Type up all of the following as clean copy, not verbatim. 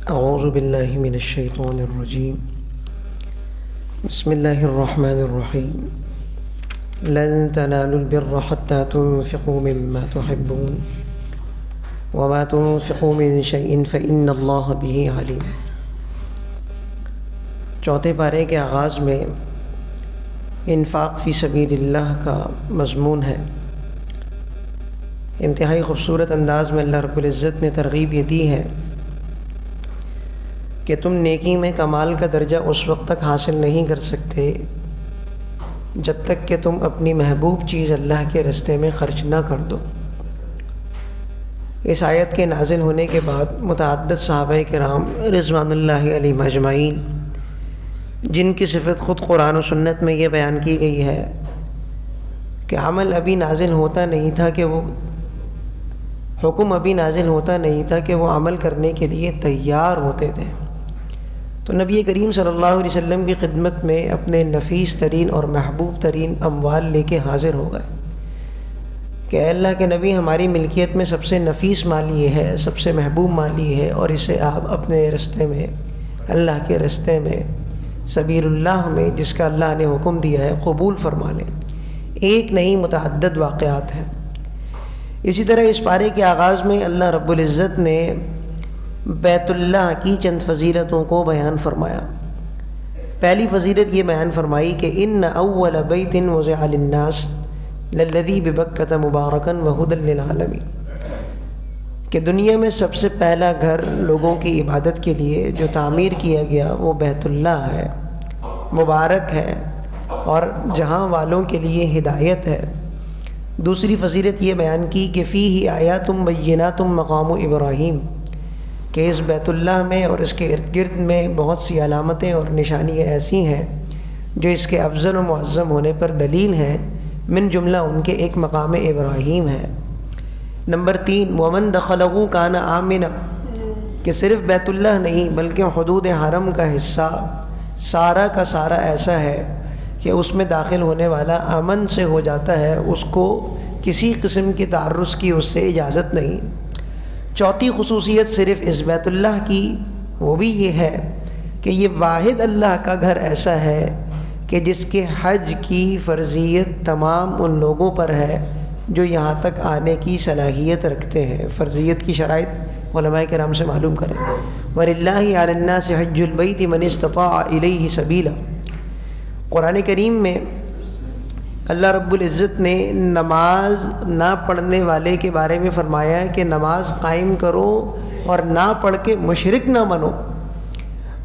اعوذ باللہ من الشیطان الرجیم بسم اللہ الرحمن الرحیم لن تنالوا البر حتى تنفقوا مما تحبون وما تنفقوا من شيء فإن الله به علیم۔ چوتھے پارے کے آغاز میں انفاق فی سبیل اللہ کا مضمون ہے۔ انتہائی خوبصورت انداز میں اللہ رب العزت نے ترغیب یہ دی ہے کہ تم نیکی میں کمال کا درجہ اس وقت تک حاصل نہیں کر سکتے جب تک کہ تم اپنی محبوب چیز اللہ کے رستے میں خرچ نہ کر دو۔ اس آیت کے نازل ہونے کے بعد متعدد صحابہ کرام رضوان اللہ علیہم اجمعین، جن کی صفت خود قرآن و سنت میں یہ بیان کی گئی ہے کہ عمل ابھی نازل ہوتا نہیں تھا کہ وہ حکم ابھی نازل ہوتا نہیں تھا کہ وہ عمل کرنے کے لیے تیار ہوتے تھے، تو نبی کریم صلی اللہ علیہ وسلم کی خدمت میں اپنے نفیس ترین اور محبوب ترین اموال لے کے حاضر ہو گئے کہ اے اللہ کے نبی، ہماری ملکیت میں سب سے نفیس مال یہ ہے، سب سے محبوب مال یہ ہے، اور اسے آپ اپنے رستے میں، اللہ کے رستے میں، سبیل اللہ میں، جس کا اللہ نے حکم دیا ہے، قبول فرما لیں۔ ایک نہیں متعدد واقعات ہیں۔ اسی طرح اس پارے کے آغاز میں اللہ رب العزت نے بیت اللہ کی چند فضیلتوں کو بیان فرمایا۔ پہلی فضیلت یہ بیان فرمائی کہ ان اول بیت وضع للناس للذی ببکۃ مبارکا وہدی للعالمین، کہ دنیا میں سب سے پہلا گھر لوگوں کی عبادت کے لیے جو تعمیر کیا گیا وہ بیت اللہ ہے، مبارک ہے، اور جہاں والوں کے لیے ہدایت ہے۔ دوسری فضیلت یہ بیان کی کہ فیہ آیات بینات مقام ابراہیم، کہ اس بیت اللہ میں اور اس کے ارد گرد میں بہت سی علامتیں اور نشانیاں ایسی ہیں جو اس کے افضل و معظم ہونے پر دلیل ہیں، من جملہ ان کے ایک مقام ابراہیم ہے۔ نمبر 3، ومن دخلہ کان آمنا، کہ صرف بیت اللہ نہیں بلکہ حدود حرم کا حصہ سارا کا سارا ایسا ہے کہ اس میں داخل ہونے والا امن سے ہو جاتا ہے، اس کو کسی قسم کی تعرض کی اس سے اجازت نہیں۔ چوتھی خصوصیت صرف اس بیت اللہ کی وہ بھی یہ ہے کہ یہ واحد اللہ کا گھر ایسا ہے کہ جس کے حج کی فرضیت تمام ان لوگوں پر ہے جو یہاں تک آنے کی صلاحیت رکھتے ہیں۔ فرضیت کی شرائط علماء کرام سے معلوم کریں۔ وَلِلَّهِ عَلَى النَّاسِ حَجُّ الْبَيْتِ مَنِ اسْتَطَاعَ إِلَيْهِ سَبِيلًا، قرآن کریم میں اللہ رب العزت نے نماز نہ پڑھنے والے کے بارے میں فرمایا ہے کہ نماز قائم کرو اور نہ پڑھ کے مشرک نہ بنو،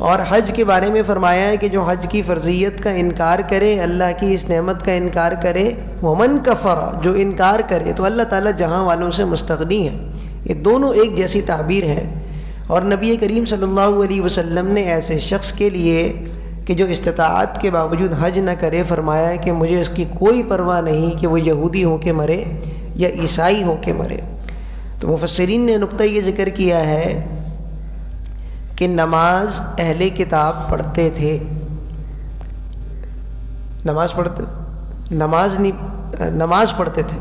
اور حج کے بارے میں فرمایا ہے کہ جو حج کی فرضیت کا انکار کرے، اللہ کی اس نعمت کا انکار کرے، ومن کفر، جو انکار کرے تو اللہ تعالیٰ جہاں والوں سے مستغنی ہے۔ یہ دونوں ایک جیسی تعبیر ہے، اور نبی کریم صلی اللہ علیہ وسلم نے ایسے شخص کے لیے کہ جو استطاعت کے باوجود حج نہ کرے فرمایا ہے کہ مجھے اس کی کوئی پرواہ نہیں کہ وہ یہودی ہو کے مرے یا عیسائی ہو کے مرے۔ تو مفسرین نے نقطہ یہ ذکر کیا ہے کہ نماز اہل کتاب پڑھتے تھے، نماز پڑھتے تھے،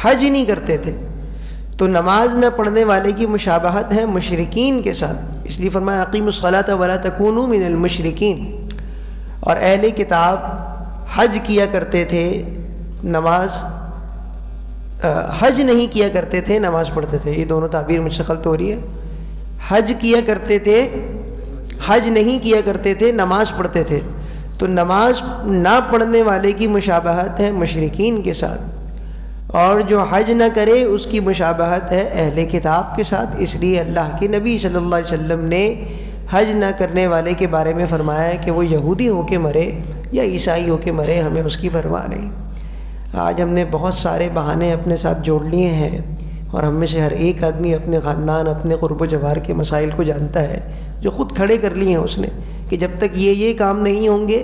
حج نہیں کرتے تھے، تو نماز نہ پڑھنے والے کی مشابہت ہے مشرکین کے ساتھ، اس لیے فرمایا اقیموا الصلاۃ ولا تکونوا من المشرکین۔ اور اہل کتاب حج کیا کرتے تھے، حج نہیں کیا کرتے تھے، نماز پڑھتے تھے۔ یہ دونوں تعبیر مجھ سے غلط ہو رہی ہے۔ حج کیا کرتے تھے، حج نہیں کیا کرتے تھے، نماز پڑھتے تھے، تو نماز نہ پڑھنے والے کی مشابہت ہے مشرکین کے ساتھ، اور جو حج نہ کرے اس کی مشابہت ہے اہل کتاب کے ساتھ۔ اس لیے اللہ کے نبی صلی اللہ علیہ وسلم نے حج نہ کرنے والے کے بارے میں فرمایا ہے کہ وہ یہودی ہو کے مرے یا عیسائی ہو کے مرے، ہمیں اس کی پرواہ نہیں۔ آج ہم نے بہت سارے بہانے اپنے ساتھ جوڑ لیے ہیں، اور ہم میں سے ہر ایک آدمی اپنے خاندان، اپنے قرب و جوار کے مسائل کو جانتا ہے، جو خود کھڑے کر لیے ہیں اس نے کہ جب تک یہ کام نہیں ہوں گے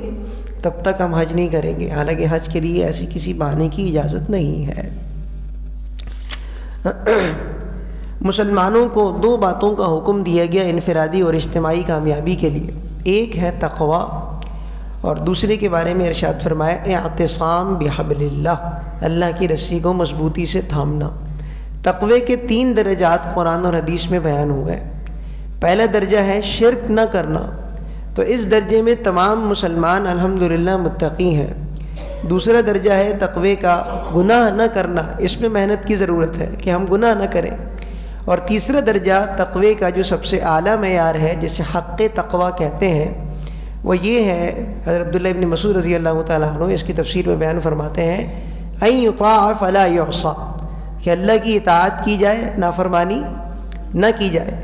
تب تک ہم حج نہیں کریں گے، حالانکہ حج کے لیے ایسی کسی بہانے کی اجازت نہیں ہے۔ مسلمانوں کو دو باتوں کا حکم دیا گیا انفرادی اور اجتماعی کامیابی کے لیے، ایک ہے تقوی، اور دوسرے کے بارے میں ارشاد فرمایا اعتصام بحبل اللہ، اللہ کی رسی کو مضبوطی سے تھامنا۔ تقوی کے 3 درجات قرآن اور حدیث میں بیان ہوئے۔ پہلا درجہ ہے شرک نہ کرنا، تو اس درجے میں تمام مسلمان الحمدللہ متقی ہیں۔ دوسرا درجہ ہے تقوی کا گناہ نہ کرنا، اس میں محنت کی ضرورت ہے کہ ہم گناہ نہ کریں۔ اور تیسرا درجہ تقوی کا جو سب سے اعلیٰ معیار ہے، جسے حق تقوی کہتے ہیں، وہ یہ ہے، حضرت عبداللہ ابن مسعود رضی اللہ تعالیٰ عنہ اس کی تفسیر میں بیان فرماتے ہیں، ان یطاع فلا یعصى، کہ اللہ کی اطاعت کی جائے، نافرمانی نہ کی جائے،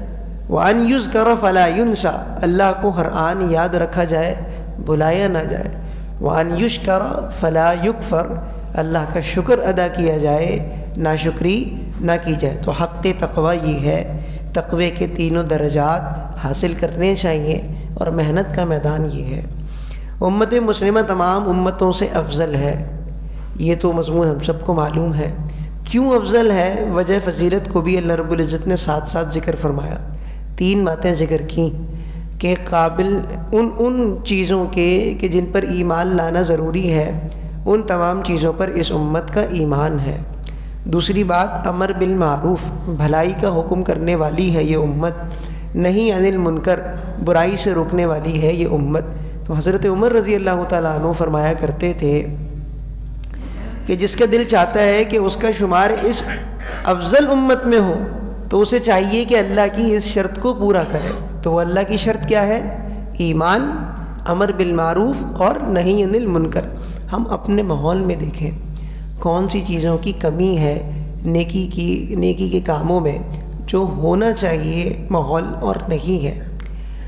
وان یذکر فلا ینسى، اللہ کو ہر آن یاد رکھا جائے، بلایا نہ جائے، وان یشکر فلا یکفر، اللہ کا شکر ادا کیا جائے، ناشکری نہ کی جائے۔ تو حق تقوی یہ ہے، تقوی کے 3 درجات حاصل کرنے چاہیے، اور محنت کا میدان یہ ہے۔ امت مسلمہ تمام امتوں سے افضل ہے، یہ تو مضمون ہم سب کو معلوم ہے۔ کیوں افضل ہے؟ وجہ فضیلت کو بھی اللہ رب العزت نے ساتھ ساتھ ذکر فرمایا۔ 3 باتیں ذکر کیں کہ قابل ان چیزوں کے کہ جن پر ایمان لانا ضروری ہے، ان تمام چیزوں پر اس امت کا ایمان ہے۔ دوسری بات، امر بالمعروف، بھلائی کا حکم کرنے والی ہے یہ امت، نہیں عن المنکر، برائی سے روکنے والی ہے یہ امت۔ تو حضرت عمر رضی اللہ تعالیٰ عنہ فرمایا کرتے تھے کہ جس کا دل چاہتا ہے کہ اس کا شمار اس افضل امت میں ہو، تو اسے چاہیے کہ اللہ کی اس شرط کو پورا کرے۔ تو وہ اللہ کی شرط کیا ہے؟ ایمان، امر بالمعروف اور نہی عن المنکر۔ ہم اپنے ماحول میں دیکھیں کون سی چیزوں کی کمی ہے نیکی کے کاموں میں، جو ہونا چاہیے ماحول اور نہیں ہے۔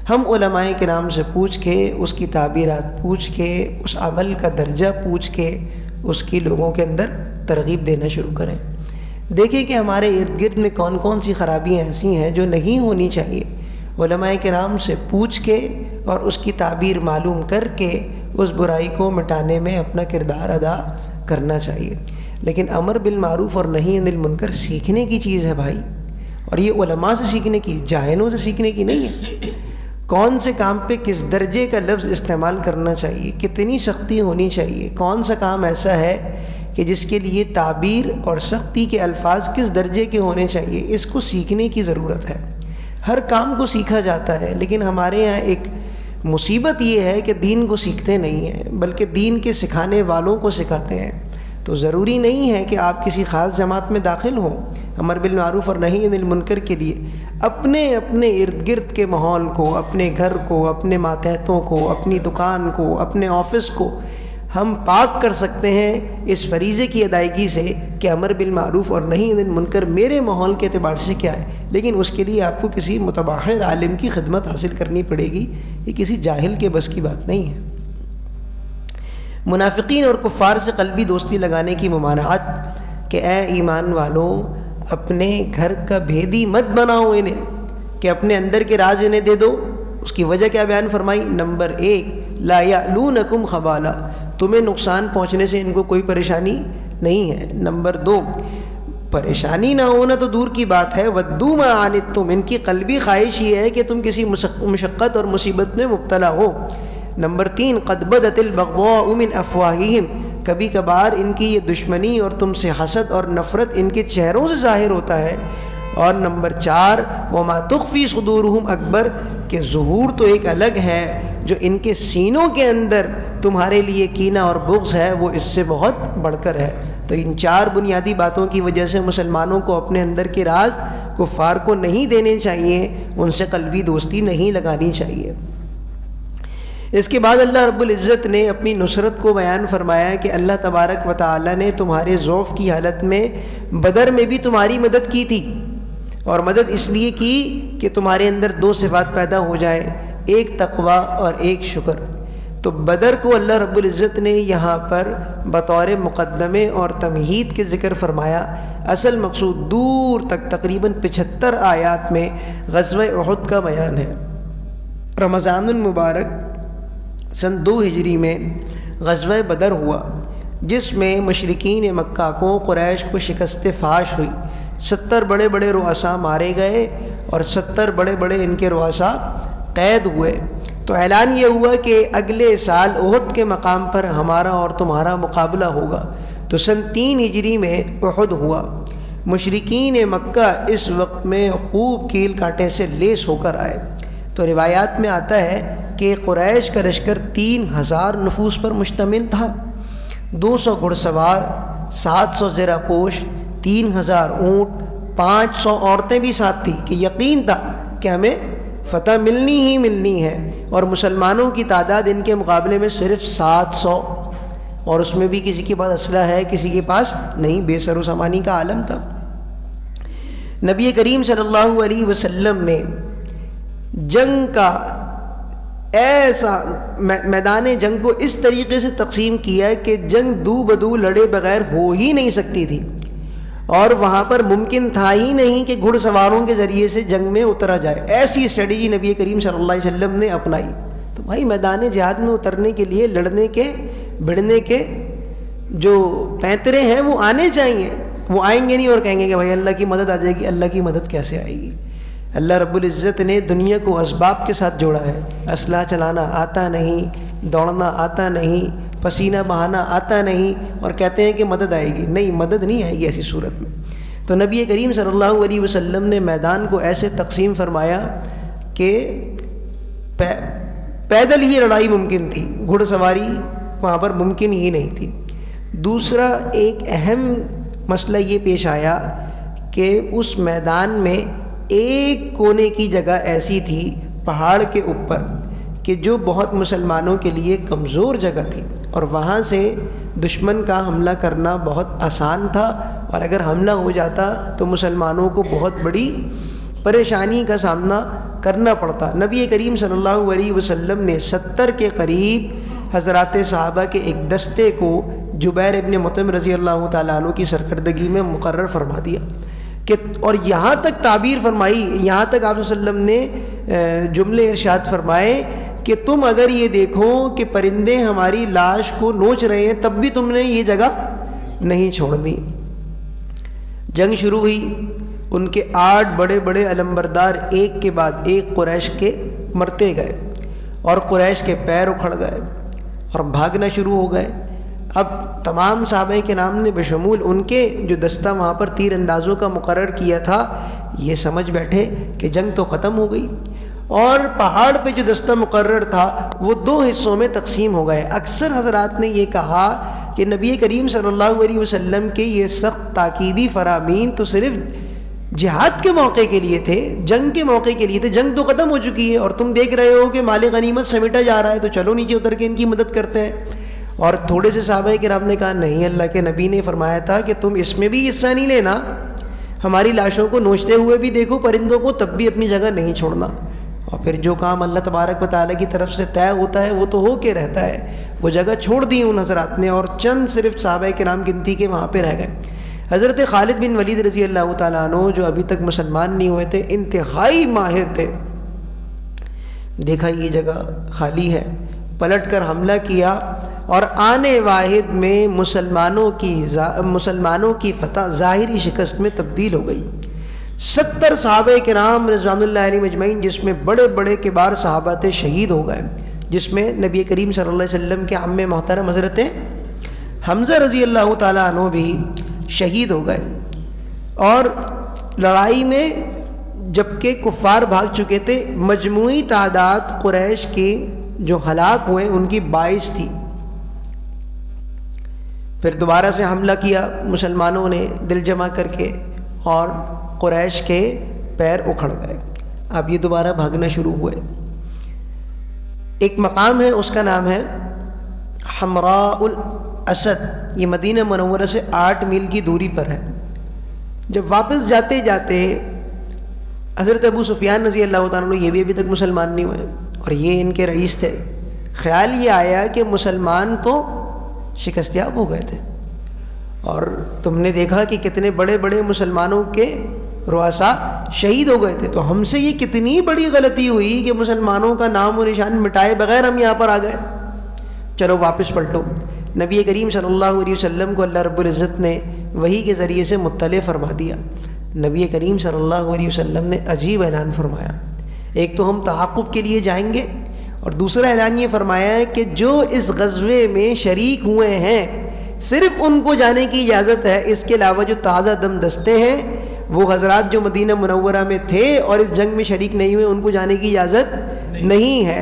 ہم علماء کرام سے پوچھ کے، اس کی تعبیرات پوچھ کے، اس عمل کا درجہ پوچھ کے، اس کی لوگوں کے اندر ترغیب دینا شروع کریں۔ دیکھیں کہ ہمارے ارد گرد میں کون کون سی خرابیاں ایسی ہیں جو نہیں ہونی چاہیے۔ علماء کرام سے پوچھ کے اور اس کی تعبیر معلوم کر کے اس برائی کو مٹانے میں اپنا کردار ادا کرنا چاہیے۔ لیکن امر بالمعروف اور نہی عن المنکر سیکھنے کی چیز ہے بھائی، اور یہ علماء سے سیکھنے کی، جاہلوں سے سیکھنے کی نہیں ہے۔ کون سے کام پہ کس درجے کا لفظ استعمال کرنا چاہیے، کتنی سختی ہونی چاہیے، کون سا کام ایسا ہے کہ جس کے لیے تعبیر اور سختی کے الفاظ کس درجے کے ہونے چاہیے، اس کو سیکھنے کی ضرورت ہے۔ ہر کام کو سیکھا جاتا ہے، لیکن ہمارے یہاں ایک مصیبت یہ ہے کہ دین کو سیکھتے نہیں ہیں، بلکہ دین کے سکھانے والوں کو سکھاتے ہیں۔ تو ضروری نہیں ہے کہ آپ کسی خاص جماعت میں داخل ہوں۔ امر بالمعروف اور نہی عن المنکر کے لیے اپنے ارد گرد کے ماحول کو، اپنے گھر کو، اپنے ماتحتوں کو، اپنی دکان کو، اپنے آفس کو ہم پاک کر سکتے ہیں اس فریضے کی ادائیگی سے کہ امر بالمعروف اور نہی عن المنکر میرے ماحول کے اعتبار سے کیا ہے۔ لیکن اس کے لیے آپ کو کسی متبحر عالم کی خدمت حاصل کرنی پڑے گی، یہ کسی جاہل کے بس کی بات نہیں ہے۔ منافقین اور کفار سے قلبی دوستی لگانے کی ممانعت کہ اے ایمان والوں، اپنے گھر کا بھیدی مت بناؤ انہیں، کہ اپنے اندر کے راز انہیں دے دو۔ اس کی وجہ کیا بیان فرمائی؟ نمبر 1، لا یعلونکم خبالا، تمہیں نقصان پہنچنے سے ان کو کوئی پریشانی نہیں ہے۔ نمبر 2، پریشانی نہ ہونا تو دور کی بات ہے، ودوا ما عنتم، ان کی قلبی خواہش یہ ہے کہ تم کسی مشقت اور مصیبت میں مبتلا ہو۔ نمبر 3، قد بدت البغضاء من افواہہم، کبھی کبھار ان کی یہ دشمنی اور تم سے حسد اور نفرت ان کے چہروں سے ظاہر ہوتا ہے۔ اور نمبر 4، وما تخفی صدورہم اکبر، کہ ظہور تو ایک الگ ہے، جو ان کے سینوں کے اندر تمہارے لیے کینہ اور بغض ہے وہ اس سے بہت بڑھ کر ہے۔ تو ان 4 بنیادی باتوں کی وجہ سے مسلمانوں کو اپنے اندر کے راز کفار کو نہیں دینے چاہیے، ان سے قلبی دوستی نہیں لگانی چاہیے۔ اس کے بعد اللہ رب العزت نے اپنی نصرت کو بیان فرمایا کہ اللہ تبارک و تعالی نے تمہارے ضعف کی حالت میں بدر میں بھی تمہاری مدد کی تھی، اور مدد اس لیے کی کہ تمہارے اندر 2 صفات پیدا ہو جائیں، ایک تقوی اور ایک شکر۔ تو بدر کو اللہ رب العزت نے یہاں پر بطور مقدمے اور تمہید کے ذکر فرمایا۔ اصل مقصود دور تک تقریباً 75 آیات میں غزوہ احد کا بیان ہے۔ رمضان المبارک سن 2 ہجری میں غزوہ بدر ہوا، جس میں مشرکین مکہ کو، قریش کو شکست فاش ہوئی۔ 70 بڑے بڑے رؤساء مارے گئے اور 70 بڑے بڑے ان کے رؤساء قید ہوئے۔ تو اعلان یہ ہوا کہ اگلے سال احد کے مقام پر ہمارا اور تمہارا مقابلہ ہوگا۔ تو سن 3 ہجری میں احد ہوا۔ مشرکین مکہ اس وقت میں خوب کیل کاٹے سے لیس ہو کر آئے۔ تو روایات میں آتا ہے کہ قریش کا لشکر 3000 نفوس پر مشتمل تھا، 200 گھڑ سوار، 700 زرہ پوش، 3000 اونٹ، 500 عورتیں بھی ساتھ تھیں، کہ یقین تھا کہ ہمیں فتح ملنی ہی ملنی ہے۔ اور مسلمانوں کی تعداد ان کے مقابلے میں صرف 700، اور اس میں بھی کسی کے پاس اسلحہ ہے کسی کے پاس نہیں، بے سر و سامانی کا عالم تھا۔ نبی کریم صلی اللہ علیہ وسلم نے جنگ کا ایسا میدان جنگ کو اس طریقے سے تقسیم کیا کہ جنگ دو بدو لڑے بغیر ہو ہی نہیں سکتی تھی، اور وہاں پر ممکن تھا ہی نہیں کہ گھڑ سواروں کے ذریعے سے جنگ میں اترا جائے۔ ایسی اسٹریٹجی نبی کریم صلی اللہ علیہ وسلم نے اپنائی۔ تو بھائی میدان جہاد میں اترنے کے لیے لڑنے کے بڑھنے کے جو پینترے ہیں وہ آنے چاہیے۔ وہ آئیں گے نہیں اور کہیں گے کہ بھائی اللہ کی مدد آ جائے گی۔ اللہ کی مدد کیسے آئے گی؟ اللہ رب العزت نے دنیا کو اسباب کے ساتھ جوڑا ہے۔ اسلحہ چلانا آتا نہیں، دوڑنا آتا نہیں، پسینہ بہانا آتا نہیں، اور کہتے ہیں کہ مدد آئے گی۔ نہیں، مدد نہیں آئے گی ایسی صورت میں۔ تو نبی کریم صلی اللہ علیہ وسلم نے میدان کو ایسے تقسیم فرمایا کہ پیدل ہی لڑائی ممکن تھی، گھڑ سواری وہاں پر ممکن ہی نہیں تھی۔ دوسرا ایک اہم مسئلہ یہ پیش آیا کہ اس میدان میں ایک کونے کی جگہ ایسی تھی پہاڑ کے اوپر کہ جو بہت مسلمانوں کے لیے کمزور جگہ تھی، اور وہاں سے دشمن کا حملہ کرنا بہت آسان تھا، اور اگر حملہ ہو جاتا تو مسلمانوں کو بہت بڑی پریشانی کا سامنا کرنا پڑتا۔ نبی کریم صلی اللہ علیہ وسلم نے 70 کے قریب حضرات صحابہ کے ایک دستے کو جبیر ابن مطعم رضی اللہ تعالیٰ عنہ کی سرکردگی میں مقرر فرما دیا کہ، اور یہاں تک تعبیر فرمائی، یہاں تک آپ صلی اللہ علیہ وسلم نے جملے ارشاد فرمائے کہ تم اگر یہ دیکھو کہ پرندے ہماری لاش کو نوچ رہے ہیں تب بھی تم نے یہ جگہ نہیں چھوڑنی۔ جنگ شروع ہوئی، ان کے 8 بڑے بڑے علمبردار ایک کے بعد ایک قریش کے مرتے گئے، اور قریش کے پیر اکھڑ گئے اور بھاگنا شروع ہو گئے۔ اب تمام صحابہ کرام نے بشمول ان کے جو دستہ وہاں پر تیر اندازوں کا مقرر کیا تھا، یہ سمجھ بیٹھے کہ جنگ تو ختم ہو گئی، اور پہاڑ پہ جو دستہ مقرر تھا وہ 2 حصوں میں تقسیم ہو گئے۔ اکثر حضرات نے یہ کہا کہ نبی کریم صلی اللہ علیہ وسلم کے یہ سخت تاکیدی فرامین تو صرف جہاد کے موقع کے لیے تھے، جنگ کے موقع کے لیے تھے۔ جنگ تو ختم ہو چکی ہے اور تم دیکھ رہے ہو کہ مال غنیمت سمیٹا جا رہا ہے، تو چلو نیچے اتر کے ان کی مدد کرتے ہیں۔ اور تھوڑے سے صحابہ کرام نے کہا نہیں، اللہ کے نبی نے فرمایا تھا کہ تم اس میں بھی حصہ نہیں لینا، ہماری لاشوں کو نوچتے ہوئے بھی دیکھو پرندوں کو، تب بھی اپنی جگہ نہیں چھوڑنا۔ اور پھر جو کام اللہ تبارک و تعالیٰ کی طرف سے طے ہوتا ہے وہ تو ہو کے رہتا ہے۔ وہ جگہ چھوڑ دی ان حضرات نے، اور چند صرف صحابہ کرام گنتی کے وہاں پہ رہ گئے۔ حضرت خالد بن ولید رضی اللہ تعالیٰ عنہ جو ابھی تک مسلمان نہیں ہوئے تھے، انتہائی ماہر تھے، دیکھا یہ جگہ خالی ہے، پلٹ کر حملہ کیا، اور آنے واحد میں مسلمانوں کی فتح ظاہری شکست میں تبدیل ہو گئی۔ 70 صحابہ کرام رضوان اللہ علیہ مجمعین، جس میں بڑے بڑے کبار صحابہ تھے، شہید ہو گئے، جس میں نبی کریم صلی اللہ علیہ وسلم کے عم محترم حضرت حمزہ رضی اللہ تعالیٰ عنہ بھی شہید ہو گئے۔ اور لڑائی میں جبکہ کفار بھاگ چکے تھے، مجموعی تعداد قریش کی جو ہلاک ہوئے ان کی 22 تھی۔ پھر دوبارہ سے حملہ کیا مسلمانوں نے دل جمع کر کے، اور قریش کے پیر اکھڑ گئے۔ اب یہ دوبارہ بھاگنا شروع ہوئے۔ ایک مقام ہے، اس کا نام ہے حمراء الاسد، یہ مدینہ منورہ سے 8 میل کی دوری پر ہے۔ جب واپس جاتے جاتے حضرت ابو سفیان رضی اللہ تعالیٰ عنہ، یہ بھی ابھی تک مسلمان نہیں ہوئے، اور یہ ان کے رئیس تھے، خیال یہ آیا کہ مسلمان تو شکست یاب ہو گئے تھے، اور تم نے دیکھا کہ کتنے بڑے بڑے مسلمانوں کے رؤساء شہید ہو گئے تھے، تو ہم سے یہ کتنی بڑی غلطی ہوئی کہ مسلمانوں کا نام و نشان مٹائے بغیر ہم یہاں پر آ گئے، چلو واپس پلٹو۔ نبی کریم صلی اللہ علیہ وسلم کو اللہ رب العزت نے وحی کے ذریعے سے مطلع فرما دیا۔ نبی کریم صلی اللہ علیہ وسلم نے عجیب اعلان فرمایا، ایک تو ہم تعاقب کے لیے جائیں گے، اور دوسرا اعلان یہ فرمایا ہے کہ جو اس غزوے میں شریک ہوئے ہیں صرف ان کو جانے کی اجازت ہے، اس کے علاوہ جو تازہ دم دستے ہیں وہ حضرات جو مدینہ منورہ میں تھے اور اس جنگ میں شریک نہیں ہوئے، ان کو جانے کی اجازت نہیں ہے۔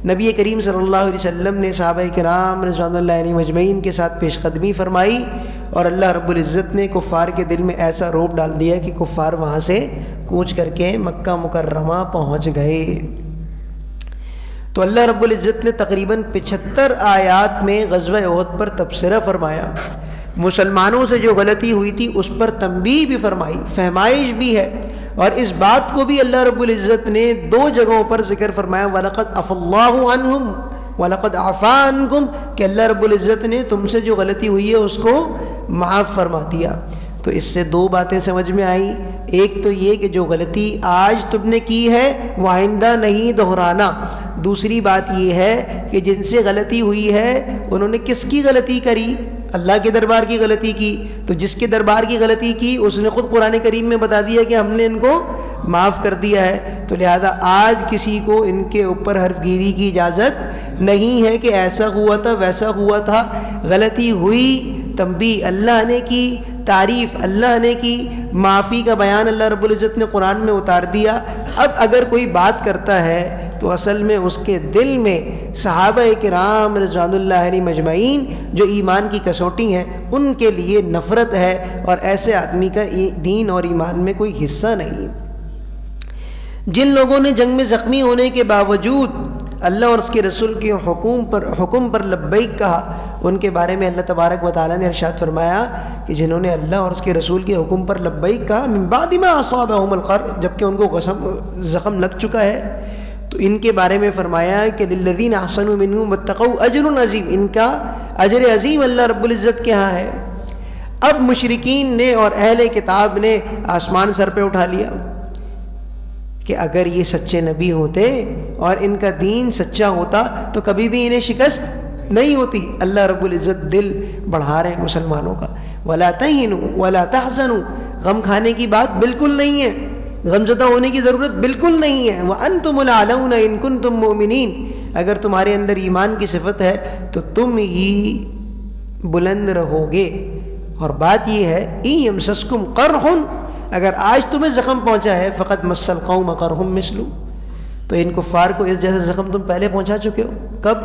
نبی کریم صلی اللہ علیہ وسلم نے صحابہ کرام رضوان اللہ علیہم اجمعین کے ساتھ پیش قدمی فرمائی، اور اللہ رب العزت نے کفار کے دل میں ایسا رعب ڈال دیا کہ کفار وہاں سے کوچ کر کے مکہ مکرمہ پہنچ گئے۔ تو اللہ رب العزت نے تقریباً 75 آیات میں غزوہ احد پر تبصرہ فرمایا، مسلمانوں سے جو غلطی ہوئی تھی اس پر تنبیہ بھی فرمائی، فہمائش بھی ہے، اور اس بات کو بھی اللہ رب العزت نے 2 جگہوں پر ذکر فرمایا، وَلَقَدْ عَفَا اللَّهُ عَنْهُمْ وَلَقَدْ عَفَا عَنْكُمْ، کہ اللہ رب العزت نے تم سے جو غلطی ہوئی ہے اس کو معاف فرما دیا۔ تو اس سے 2 باتیں سمجھ میں آئیں، ایک تو یہ کہ جو غلطی آج تم نے کی ہے وہ آئندہ نہیں دہرانا، دوسری بات یہ ہے کہ جن سے غلطی ہوئی ہے انہوں نے کس کی غلطی کری؟ اللہ کے دربار کی غلطی کی، تو جس کے دربار کی غلطی کی اس نے خود قرآن کریم میں بتا دیا کہ ہم نے ان کو معاف کر دیا ہے، تو لہذا آج کسی کو ان کے اوپر حرف گیری کی اجازت نہیں ہے کہ ایسا ہوا تھا ویسا ہوا تھا۔ غلطی ہوئی، تنبیہ اللہ نے کی، تعریف اللہ نے کی، معافی کا بیان اللہ رب العزت نے قرآن میں اتار دیا۔ اب اگر کوئی بات کرتا ہے تو اصل میں اس کے دل میں صحابہ کرام رضوان اللہ علیہم اجمعین جو ایمان کی کسوٹی ہیں ان کے لیے نفرت ہے، اور ایسے آدمی کا دین اور ایمان میں کوئی حصہ نہیں۔ جن لوگوں نے جنگ میں زخمی ہونے کے باوجود اللہ اور اس کے رسول کے حکم پر لبیک کہا، ان کے بارے میں اللہ تبارک و تعالیٰ نے ارشاد فرمایا کہ جنہوں نے اللہ اور اس کے رسول کے حکم پر لبیک کہا، من بعد ما اصابہم القرح، جبکہ ان کو زخم لگ چکا ہے، تو ان کے بارے میں فرمایا کہ للذین احسنوا منہم واتقوا اجر عظیم، ان کا اجر عظیم اللہ رب العزت کے ہاں ہے۔ اب مشرکین نے اور اہل کتاب نے آسمان سر پہ اٹھا لیا کہ اگر یہ سچے نبی ہوتے اور ان کا دین سچا ہوتا تو کبھی بھی انہیں شکست نہیں ہوتی۔ اللہ رب العزت دل بڑھا رہے ہیں مسلمانوں کا، وَلَا تَهِنُوا وَلَا تَحْزَنُوا، غم کھانے کی بات بالکل نہیں ہے، غمزدہ ہونے کی ضرورت بالکل نہیں ہے۔ وَأَنْتُمُ الْأَعْلَوْنَ إِن كُنتُم مُؤْمِنِينَ، اگر تمہارے اندر ایمان کی صفت ہے تو تم ہی بلند رہو گے۔ اور بات یہ ہے إِن يَمْسَسْكُمْ قَرْحٌ، اگر آج تمہیں زخم پہنچا ہے فقط مَسَّ الْقَوْمَ قَرْحٌ مِثْلُ، تو ان کفار کو اس جیسا زخم تم پہلے پہنچا چکے ہو۔ کب؟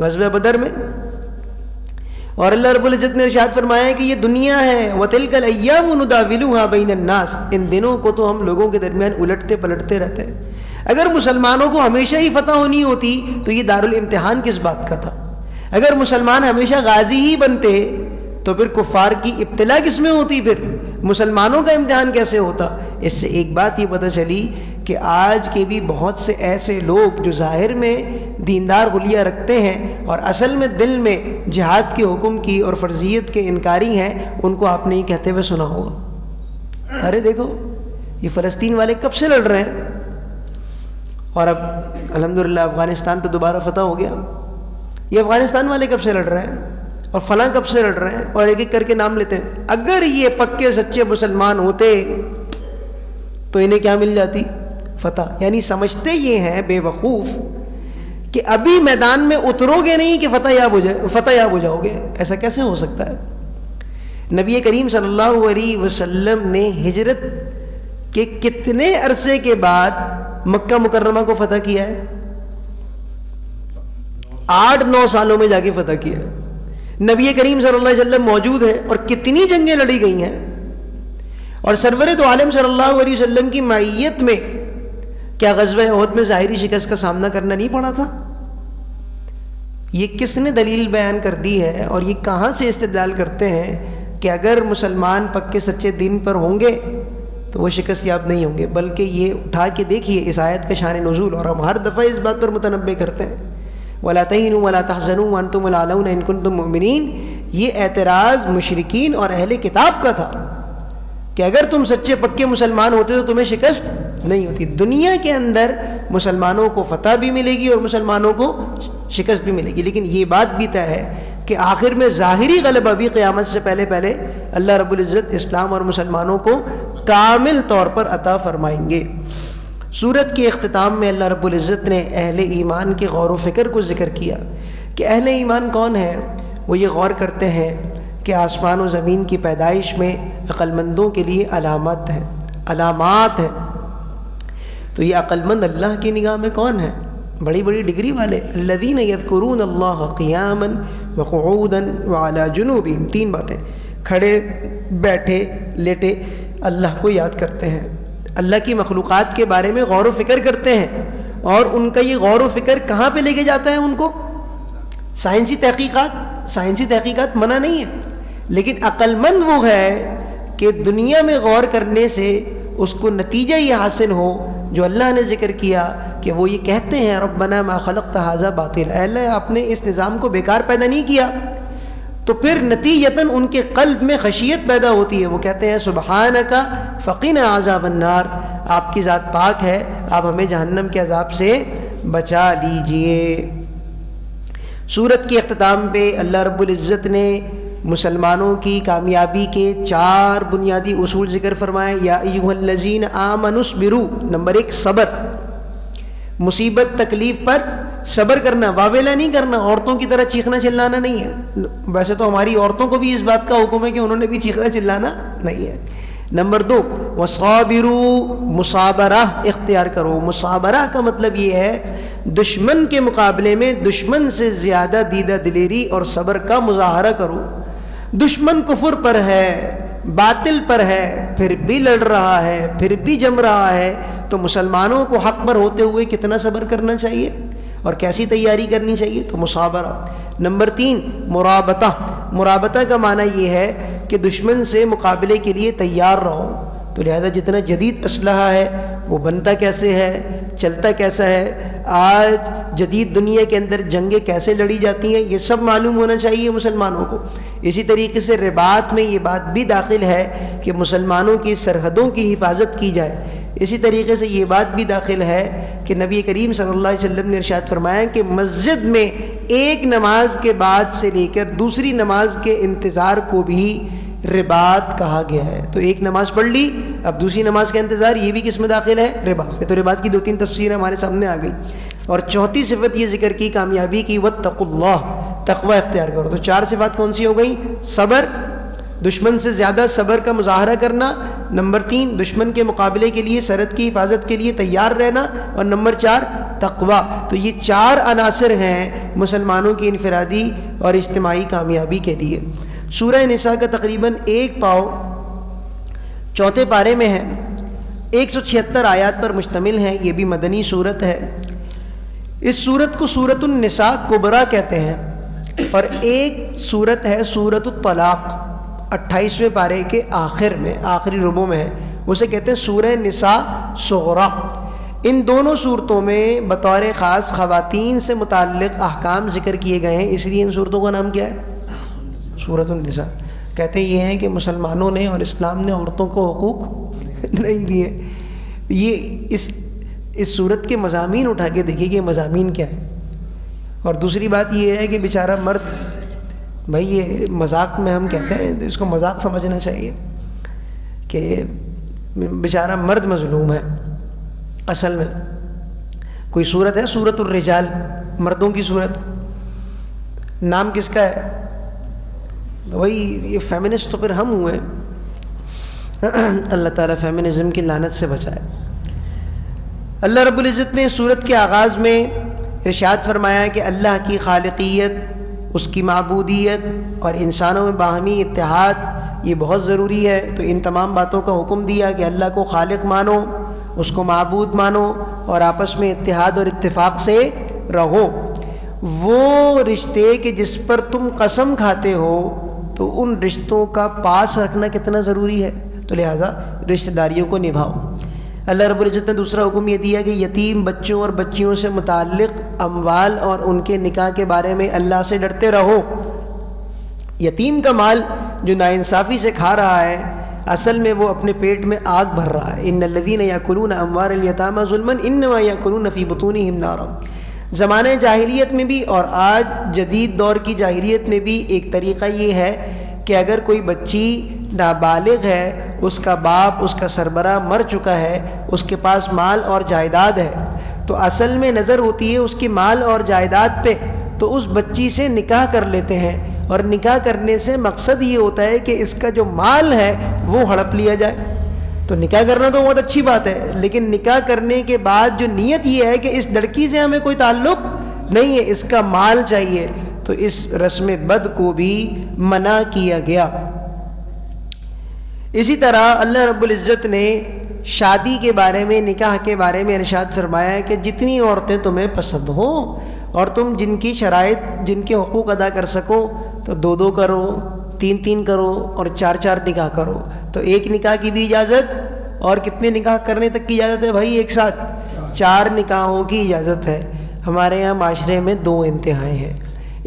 غزوہ بدر میں۔ اور اللہ رب العزت نے ارشاد فرمایا کہ یہ دنیا ہے، وَتِلْكَ الْأَيَّامُ نُدَاوِلُهَا بَيْنَ النَّاسِ، ان دنوں کو تو ہم لوگوں کے درمیان الٹتے پلٹتے رہتے ہیں۔ اگر مسلمانوں کو ہمیشہ ہی فتح ہونی ہوتی تو یہ دارالامتحان کس بات کا تھا؟ اگر مسلمان ہمیشہ غازی ہی بنتے تو پھر کفار کی ابتلا کس میں ہوتی؟ پھر مسلمانوں کا امتحان کیسے ہوتا؟ اس سے ایک بات یہ پتہ چلی کہ آج کے بھی بہت سے ایسے لوگ جو ظاہر میں دیندار حلیہ رکھتے ہیں اور اصل میں دل میں جہاد کے حکم کی اور فرضیت کے انکاری ہیں، ان کو آپ نے یہ کہتے ہوئے سنا ہوگا، ارے دیکھو یہ فلسطین والے کب سے لڑ رہے ہیں، اور اب الحمدللہ افغانستان تو دوبارہ فتح ہو گیا، یہ افغانستان والے کب سے لڑ رہے ہیں، اور فلاں کب سے لڑ رہے ہیں، اور ایک ایک کر کے نام لیتے ہیں۔ اگر یہ پکے سچے مسلمان ہوتے تو انہیں کیا مل جاتی؟ فتح۔ یعنی سمجھتے یہ ہیں بے وقوف کہ ابھی میدان میں اترو گے نہیں کہ فتح یاب ہو جاؤ گے، ایسا کیسے ہو سکتا ہے؟ نبی کریم صلی اللہ علیہ وسلم نے ہجرت کے کتنے عرصے کے بعد مکہ مکرمہ کو فتح کیا ہے؟ 8-9 سالوں میں جا کے فتح کیا ہے۔ نبی کریم صلی اللہ علیہ وسلم موجود ہیں اور کتنی جنگیں لڑی گئی ہیں، اور سرور دو عالم صلی اللہ علیہ وسلم کی معیت میں کیا غزوہ احد میں ظاہری شکست کا سامنا کرنا نہیں پڑا تھا؟ یہ کس نے دلیل بیان کر دی ہے، اور یہ کہاں سے استدلال کرتے ہیں کہ اگر مسلمان پکے سچے دین پر ہوں گے تو وہ شکست یاب نہیں ہوں گے؟ بلکہ یہ اٹھا کے دیکھیے اس آیت کا شان نزول، اور ہم ہر دفعہ اس بات پر متنبہ کرتے ہیں، وَلَا تَهِنُوا وَلَا تَحْزَنُوا وَأَنْتُمُ الْأَعْلَوْنَ إِن كُنتُم مُؤْمِنِينَ۔ یہ اعتراض مشرکین اور اہل کتاب کا تھا کہ اگر تم سچے پکے مسلمان ہوتے تو تمہیں شکست نہیں ہوتی۔ دنیا کے اندر مسلمانوں کو فتح بھی ملے گی اور مسلمانوں کو شکست بھی ملے گی، لیکن یہ بات بھی طے ہے کہ آخر میں ظاہری غلبہ بھی قیامت سے پہلے اللہ رب العزت اسلام اور مسلمانوں کو کامل طور پر عطا فرمائیں گے۔ سورت کے اختتام میں اللہ رب العزت نے اہل ایمان کے غور و فکر کو ذکر کیا کہ اہل ایمان کون ہے؟ وہ یہ غور کرتے ہیں کہ آسمان و زمین کی پیدائش میں عقل مندوں کے لیے علامات ہیں. تو یہ عقل مند اللہ کی نگاہ میں کون ہے؟ بڑی بڑی ڈگری والے. الذین یذکرون اللہ قیاما وقعودا وعلی جنوبہم. 3 باتیں: کھڑے، بیٹھے، لیٹے اللہ کو یاد کرتے ہیں، اللہ کی مخلوقات کے بارے میں غور و فکر کرتے ہیں. اور ان کا یہ غور و فکر کہاں پہ لے کے جاتا ہے ان کو؟ سائنسی تحقیقات منع نہیں ہے، لیکن عقل مند وہ ہے کہ دنیا میں غور کرنے سے اس کو نتیجہ یہ حاصل ہو جو اللہ نے ذکر کیا کہ وہ یہ کہتے ہیں ربنا ما خلقت ھذا باطلا، اے اللہ آپ نے اس نظام کو بیکار پیدا نہیں کیا. تو پھر نتیجتاً ان کے قلب میں خشیت پیدا ہوتی ہے. وہ کہتے ہیں سبحانک فقنا عذاب النار، آپ کی ذات پاک ہے، آپ ہمیں جہنم کے عذاب سے بچا لیجئے. سورت کے اختتام پہ اللہ رب العزت نے مسلمانوں کی کامیابی کے 4 بنیادی اصول ذکر فرمائے. یا ایھا الذین آمنوا اصبروا. نمبر 1 صبر، مصیبت تکلیف پر صبر کرنا، واویلا نہیں کرنا، عورتوں کی طرح چیخنا چلانا نہیں ہے. ویسے تو ہماری عورتوں کو بھی اس بات کا حکم ہے کہ انہوں نے بھی چیخنا چلانا نہیں ہے. نمبر 2 وصابروا، مصابرہ اختیار کرو. مصابرہ کا مطلب یہ ہے دشمن کے مقابلے میں دشمن سے زیادہ دیدہ دلیری اور صبر کا مظاہرہ کرو. دشمن کفر پر ہے، باطل پر ہے، پھر بھی لڑ رہا ہے، پھر بھی جم رہا ہے، تو مسلمانوں کو حق پر ہوتے ہوئے کتنا صبر کرنا چاہیے اور کیسی تیاری کرنی چاہیے؟ تو مصابرہ. نمبر 3 مرابطہ. مرابطہ کا معنی یہ ہے کہ دشمن سے مقابلے کے لیے تیار رہو. تو لہذا جتنا جدید اسلحہ ہے وہ بنتا کیسے ہے، چلتا کیسا ہے، آج جدید دنیا کے اندر جنگیں کیسے لڑی جاتی ہیں، یہ سب معلوم ہونا چاہیے مسلمانوں کو. اسی طریقے سے رباط میں یہ بات بھی داخل ہے کہ مسلمانوں کی سرحدوں کی حفاظت کی جائے. اسی طریقے سے یہ بات بھی داخل ہے کہ نبی کریم صلی اللہ علیہ وسلم نے ارشاد فرمایا کہ مسجد میں ایک نماز کے بعد سے لے کر دوسری نماز کے انتظار کو بھی رباط کہا گیا ہے. تو ایک نماز پڑھ لی، اب دوسری نماز کا انتظار، یہ بھی کس میں داخل ہے؟ رباط میں. تو رباط کی 2-3 تفسیر ہمارے سامنے آ گئی. اور 4تھی صفت یہ ذکر کی کامیابی کی، واتقوا اللہ، تقوی اختیار کرو. تو 4 صفات کون سی ہو گئی؟ صبر، دشمن سے زیادہ صبر کا مظاہرہ کرنا. نمبر 3 دشمن کے مقابلے کے لیے سرحد کی حفاظت کے لیے تیار رہنا. اور نمبر 4 تقوی. تو یہ 4 عناصر ہیں مسلمانوں کی انفرادی اور اجتماعی کامیابی کے لیے. سورہ نساء کا تقریباً 1 پاؤ 4 پارے میں ہے، 176 آیات پر مشتمل ہے. یہ بھی مدنی صورت ہے. اس صورت کو سورۃ النساء کبریٰ کہتے ہیں. اور ایک صورت ہے سورۃ الطلاق، 28ویں پارے کے آخر میں، آخری ربع میں ہے، اسے کہتے ہیں سورہ نساء صغریٰ. ان دونوں صورتوں میں بطور خاص خواتین سے متعلق احکام ذکر کیے گئے ہیں، اس لیے ان صورتوں کا نام کیا ہے؟ سورۃ النساء. کہتے یہ ہیں کہ مسلمانوں نے اور اسلام نے عورتوں کو حقوق نہیں دیے. یہ اس صورت کے مضامین اٹھا کے دیکھیے کہ مضامین کیا ہیں. اور دوسری بات یہ ہے کہ بیچارہ مرد، بھائی یہ مذاق میں ہم کہتے ہیں، اس کو مذاق سمجھنا چاہیے کہ بیچارہ مرد مظلوم ہے. اصل میں کوئی صورت ہے سورۃ الرجال، مردوں کی صورت، نام کس کا ہے؟ وہی یہ فیمنسٹ تو پھر ہم ہوئے. اللہ تعالیٰ فیمنزم کی لعنت سے بچائے. اللہ رب العزت نے صورت کے آغاز میں ارشاد فرمایا کہ اللہ کی خالقیت، اس کی معبودیت اور انسانوں میں باہمی اتحاد یہ بہت ضروری ہے. تو ان تمام باتوں کا حکم دیا کہ اللہ کو خالق مانو، اس کو معبود مانو اور آپس میں اتحاد اور اتفاق سے رہو. وہ رشتے کہ جس پر تم قسم کھاتے ہو تو ان رشتوں کا پاس رکھنا کتنا ضروری ہے. تو لہٰذا رشتہ داریوں کو نبھاؤ. اللہ رب العزت نے دوسرا حکم یہ دیا کہ یتیم بچوں اور بچیوں سے متعلق اموال اور ان کے نکاح کے بارے میں اللہ سے ڈرتے رہو. یتیم کا مال جو ناانصافی سے کھا رہا ہے، اصل میں وہ اپنے پیٹ میں آگ بھر رہا ہے. ان الذین یاکلون اموال الیتامی ظلما انما یاکلون فی بطونہم نارا. زمانہ جاہلیت میں بھی اور آج جدید دور کی جاہلیت میں بھی ایک طریقہ یہ ہے کہ اگر کوئی بچی نابالغ ہے، اس کا باپ، اس کا سربراہ مر چکا ہے، اس کے پاس مال اور جائیداد ہے، تو اصل میں نظر ہوتی ہے اس کی مال اور جائیداد پہ، تو اس بچی سے نکاح کر لیتے ہیں اور نکاح کرنے سے مقصد یہ ہوتا ہے کہ اس کا جو مال ہے وہ ہڑپ لیا جائے. تو نکاح کرنا تو بہت اچھی بات ہے، لیکن نکاح کرنے کے بعد جو نیت یہ ہے کہ اس لڑکی سے ہمیں کوئی تعلق نہیں ہے، اس کا مال چاہیے، تو اس رسم بد کو بھی منع کیا گیا. اسی طرح اللہ رب العزت نے شادی کے بارے میں، نکاح کے بارے میں ارشاد فرمایا ہے کہ جتنی عورتیں تمہیں پسند ہوں اور تم جن کی شرائط، جن کے حقوق ادا کر سکو تو 2 کرو، 3 کرو اور 4 نکاح کرو. تو ایک نکاح کی بھی اجازت، اور کتنے نکاح کرنے تک کی اجازت ہے بھائی؟ ایک ساتھ 4 نکاحوں کی اجازت ہے. ہمارے یہاں معاشرے میں 2 انتہائیں ہیں.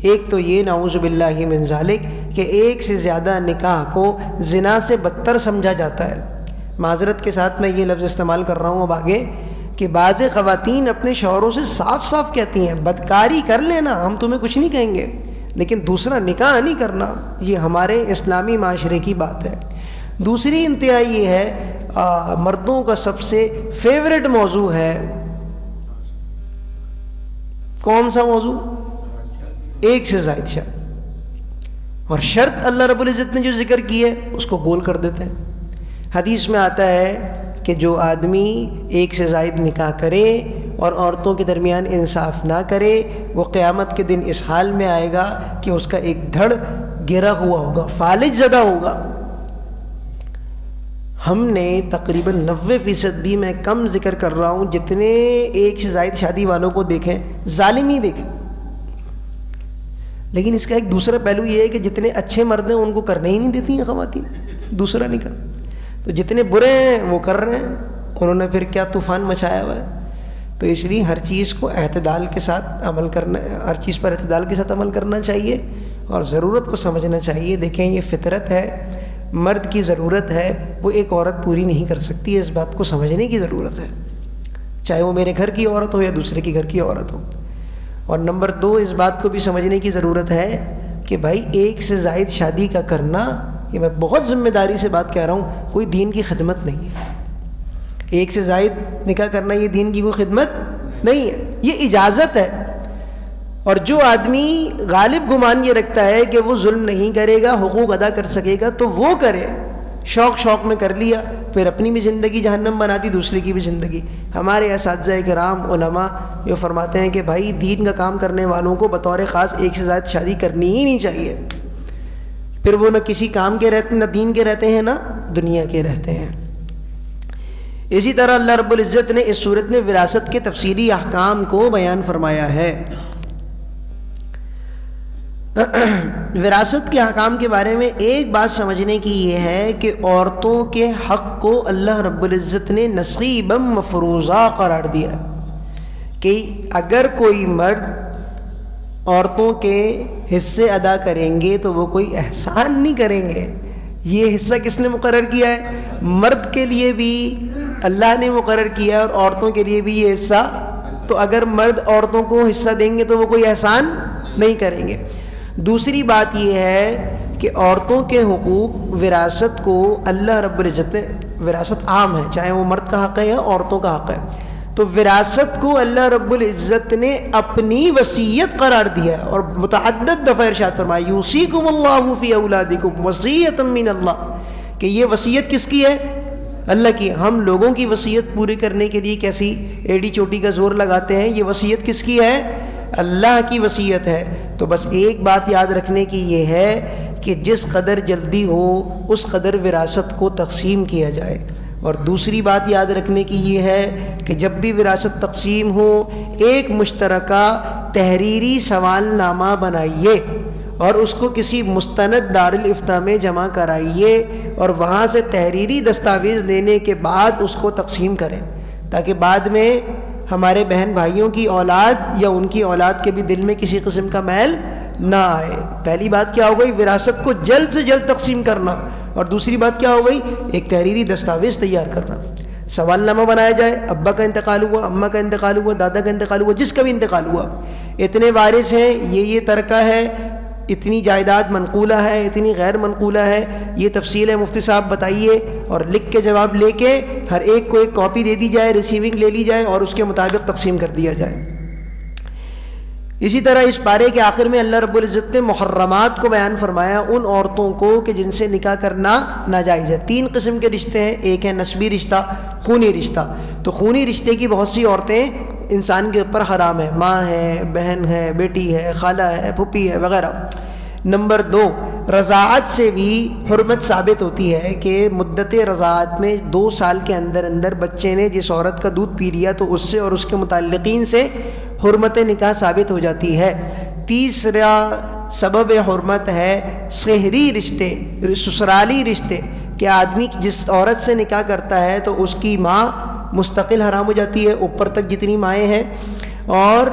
ایک تو یہ نعوذ باللہ من ذالک کہ ایک سے زیادہ نکاح کو زنا سے بدتر سمجھا جاتا ہے. معذرت کے ساتھ میں یہ لفظ استعمال کر رہا ہوں اب آگے کہ بعض خواتین اپنے شوہروں سے صاف صاف کہتی ہیں بدکاری کر لینا، ہم تمہیں کچھ نہیں کہیں گے، لیکن دوسرا نکاح نہیں کرنا. یہ ہمارے اسلامی معاشرے کی بات ہے. دوسری انتہا یہ ہے، مردوں کا سب سے فیورٹ موضوع ہے، کون سا موضوع؟ ایک سے زائد شادی. اور شرط اللہ رب العزت نے جو ذکر کی ہے اس کو گول کر دیتے ہیں. حدیث میں آتا ہے کہ جو آدمی ایک سے زائد نکاح کرے اور عورتوں کے درمیان انصاف نہ کرے، وہ قیامت کے دن اس حال میں آئے گا کہ اس کا ایک دھڑ گرا ہوا ہوگا، فالج زدہ ہوگا. ہم نے تقریباً 90% بھی میں کم ذکر کر رہا ہوں، جتنے ایک سے زائد شادی والوں کو دیکھیں ظالم ہی دیکھیں. لیکن اس کا ایک دوسرا پہلو یہ ہے کہ جتنے اچھے مرد ہیں ان کو کرنے ہی نہیں دیتی ہیں خواتین دوسرا نکاح. تو جتنے برے ہیں وہ کر رہے ہیں، انہوں نے پھر کیا طوفان مچایا ہوا ہے. تو اس لیے ہر چیز کو اعتدال کے ساتھ عمل کرنا، ہر چیز پر اعتدال کے ساتھ عمل کرنا چاہیے اور ضرورت کو سمجھنا چاہیے. دیکھیں یہ فطرت ہے، مرد کی ضرورت ہے، وہ ایک عورت پوری نہیں کر سکتی. اس بات کو سمجھنے کی ضرورت ہے، چاہے وہ میرے گھر کی عورت ہو یا دوسرے کے گھر کی عورت ہو. اور نمبر 2، اس بات کو بھی سمجھنے کی ضرورت ہے کہ بھائی ایک سے زائد شادی کا کرنا، یہ میں بہت ذمہ داری سے بات کہہ رہا ہوں، کوئی دین کی خدمت نہیں ہے. ایک سے زائد نکاح کرنا یہ دین کی کوئی خدمت نہیں ہے، یہ اجازت ہے. اور جو آدمی غالب گمان یہ رکھتا ہے کہ وہ ظلم نہیں کرے گا، حقوق ادا کر سکے گا، تو وہ کرے. شوق میں کر لیا، پھر اپنی بھی زندگی جہنم بناتی، دوسرے کی بھی زندگی. ہمارے اساتذہ کرام علماء جو فرماتے ہیں کہ بھائی دین کا کام کرنے والوں کو بطور خاص ایک سے زائد شادی کرنی ہی نہیں چاہیے. پھر وہ نہ کسی کام کے رہتے، نہ دین کے رہتے ہیں، نہ دنیا کے رہتے ہیں. اسی طرح اللہ رب العزت نے اس صورت میں وراثت کے تفصیلی احکام کو بیان فرمایا ہے. وراثت کے احکام کے بارے میں ایک بات سمجھنے کی یہ ہے کہ عورتوں کے حق کو اللہ رب العزت نے نصیبا مفروضہ قرار دیا کہ اگر کوئی مرد عورتوں کے حصے ادا کریں گے تو وہ کوئی احسان نہیں کریں گے. یہ حصہ کس نے مقرر کیا ہے؟ مرد کے لیے بھی اللہ نے مقرر کیا ہے اور عورتوں کے لیے بھی یہ حصہ. تو اگر مرد عورتوں کو حصہ دیں گے تو وہ کوئی احسان نہیں کریں گے. دوسری بات یہ ہے کہ عورتوں کے حقوق، وراثت کو اللہ رب العزت نے، وراثت عام ہے چاہے وہ مرد کا حق ہے یا عورتوں کا حق ہے، تو وراثت کو اللہ رب العزت نے اپنی وصیت قرار دیا ہے اور متعدد دفعہ ارشاد فرمایا یوصیکم اللہ فی اولادکم وصیۃ من اللہ، کہ یہ وصیت کس کی ہے؟ اللہ کی. ہم لوگوں کی وصیت پوری کرنے کے لیے کیسی ایڑی چوٹی کا زور لگاتے ہیں، یہ وصیت کس کی ہے؟ اللہ کی وصیت ہے. تو بس ایک بات یاد رکھنے کی یہ ہے کہ جس قدر جلدی ہو اس قدر وراثت کو تقسیم کیا جائے. اور دوسری بات یاد رکھنے کی یہ ہے کہ جب بھی وراثت تقسیم ہو ایک مشترکہ تحریری سوال نامہ بنائیے اور اس کو کسی مستند دارالافتاء میں جمع کرائیے اور وہاں سے تحریری دستاویز لینے کے بعد اس کو تقسیم کریں، تاکہ بعد میں ہمارے بہن بھائیوں کی اولاد یا ان کی اولاد کے بھی دل میں کسی قسم کا میل نہ آئے. پہلی بات کیا ہو گئی؟ وراثت کو جلد سے جلد تقسیم کرنا. اور دوسری بات کیا ہو گئی؟ ایک تحریری دستاویز تیار کرنا. سوال نامہ بنایا جائے، ابا کا انتقال ہوا، اماں کا انتقال ہوا، دادا کا انتقال ہوا، جس کا بھی انتقال ہوا، اتنے وارث ہیں، یہ ترکہ ہے، اتنی جائیداد منقولہ ہے، اتنی غیر منقولہ ہے، یہ تفصیل ہے، مفتی صاحب بتائیے، اور لکھ کے جواب لے کے ہر ایک کو ایک کاپی دے دی جائے، ریسیونگ لے لی جائے اور اس کے مطابق تقسیم کر دیا جائے. اسی طرح اس پارے کے آخر میں اللہ رب العزت نے محرمات کو بیان فرمایا، ان عورتوں کو کہ جن سے نکاح کرنا ناجائز ہے۔ 3 قسم کے رشتے ہیں، ایک ہے نسبی رشتہ، خونی رشتہ۔ تو خونی رشتے کی بہت سی عورتیں انسان کے اوپر حرام ہیں، ماں ہے، بہن ہے، بیٹی ہے، خالہ ہے، پھوپھی ہے وغیرہ۔ نمبر 2، رضاعت سے بھی حرمت ثابت ہوتی ہے کہ مدت رضاعت میں 2 سال کے اندر اندر بچے نے جس عورت کا دودھ پی لیا تو اس سے اور اس کے متعلقین سے حرمت نکاح ثابت ہو جاتی ہے۔ تیسرا سبب حرمت ہے سحری رشتے، سسرالی رشتے، کہ آدمی جس عورت سے نکاح کرتا ہے تو اس کی ماں مستقل حرام ہو جاتی ہے، اوپر تک جتنی مائیں ہیں، اور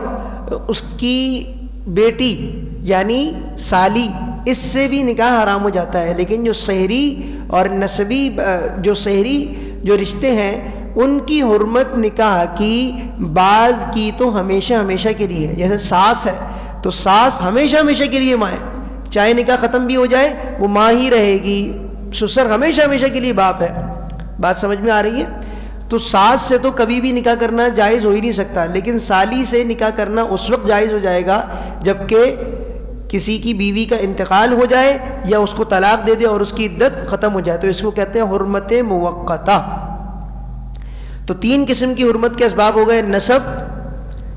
اس کی بیٹی یعنی سالی، اس سے بھی نکاح حرام ہو جاتا ہے۔ لیکن جو سحری اور نسبی جو رشتے ہیں ان کی حرمت نکاح کی بعض کی تو ہمیشہ ہمیشہ کے لیے ہے۔ جیسے ساس ہے تو ساس ہمیشہ ہمیشہ کے لیے ماں ہے، چاہے نکاح ختم بھی ہو جائے وہ ماں ہی رہے گی۔ سسر ہمیشہ ہمیشہ کے لیے باپ ہے۔ بات سمجھ میں آ رہی ہے؟ تو ساس سے تو کبھی بھی نکاح کرنا جائز ہو ہی نہیں سکتا، لیکن سالی سے نکاح کرنا اس وقت جائز ہو جائے گا جبکہ کسی کی بیوی کا انتقال ہو جائے یا اس کو طلاق دے دے اور اس کی عدت ختم ہو جائے، تو اس کو کہتے ہیں حرمت موقتہ۔ تو 3 قسم کی حرمت کے اسباب ہو گئے، نسب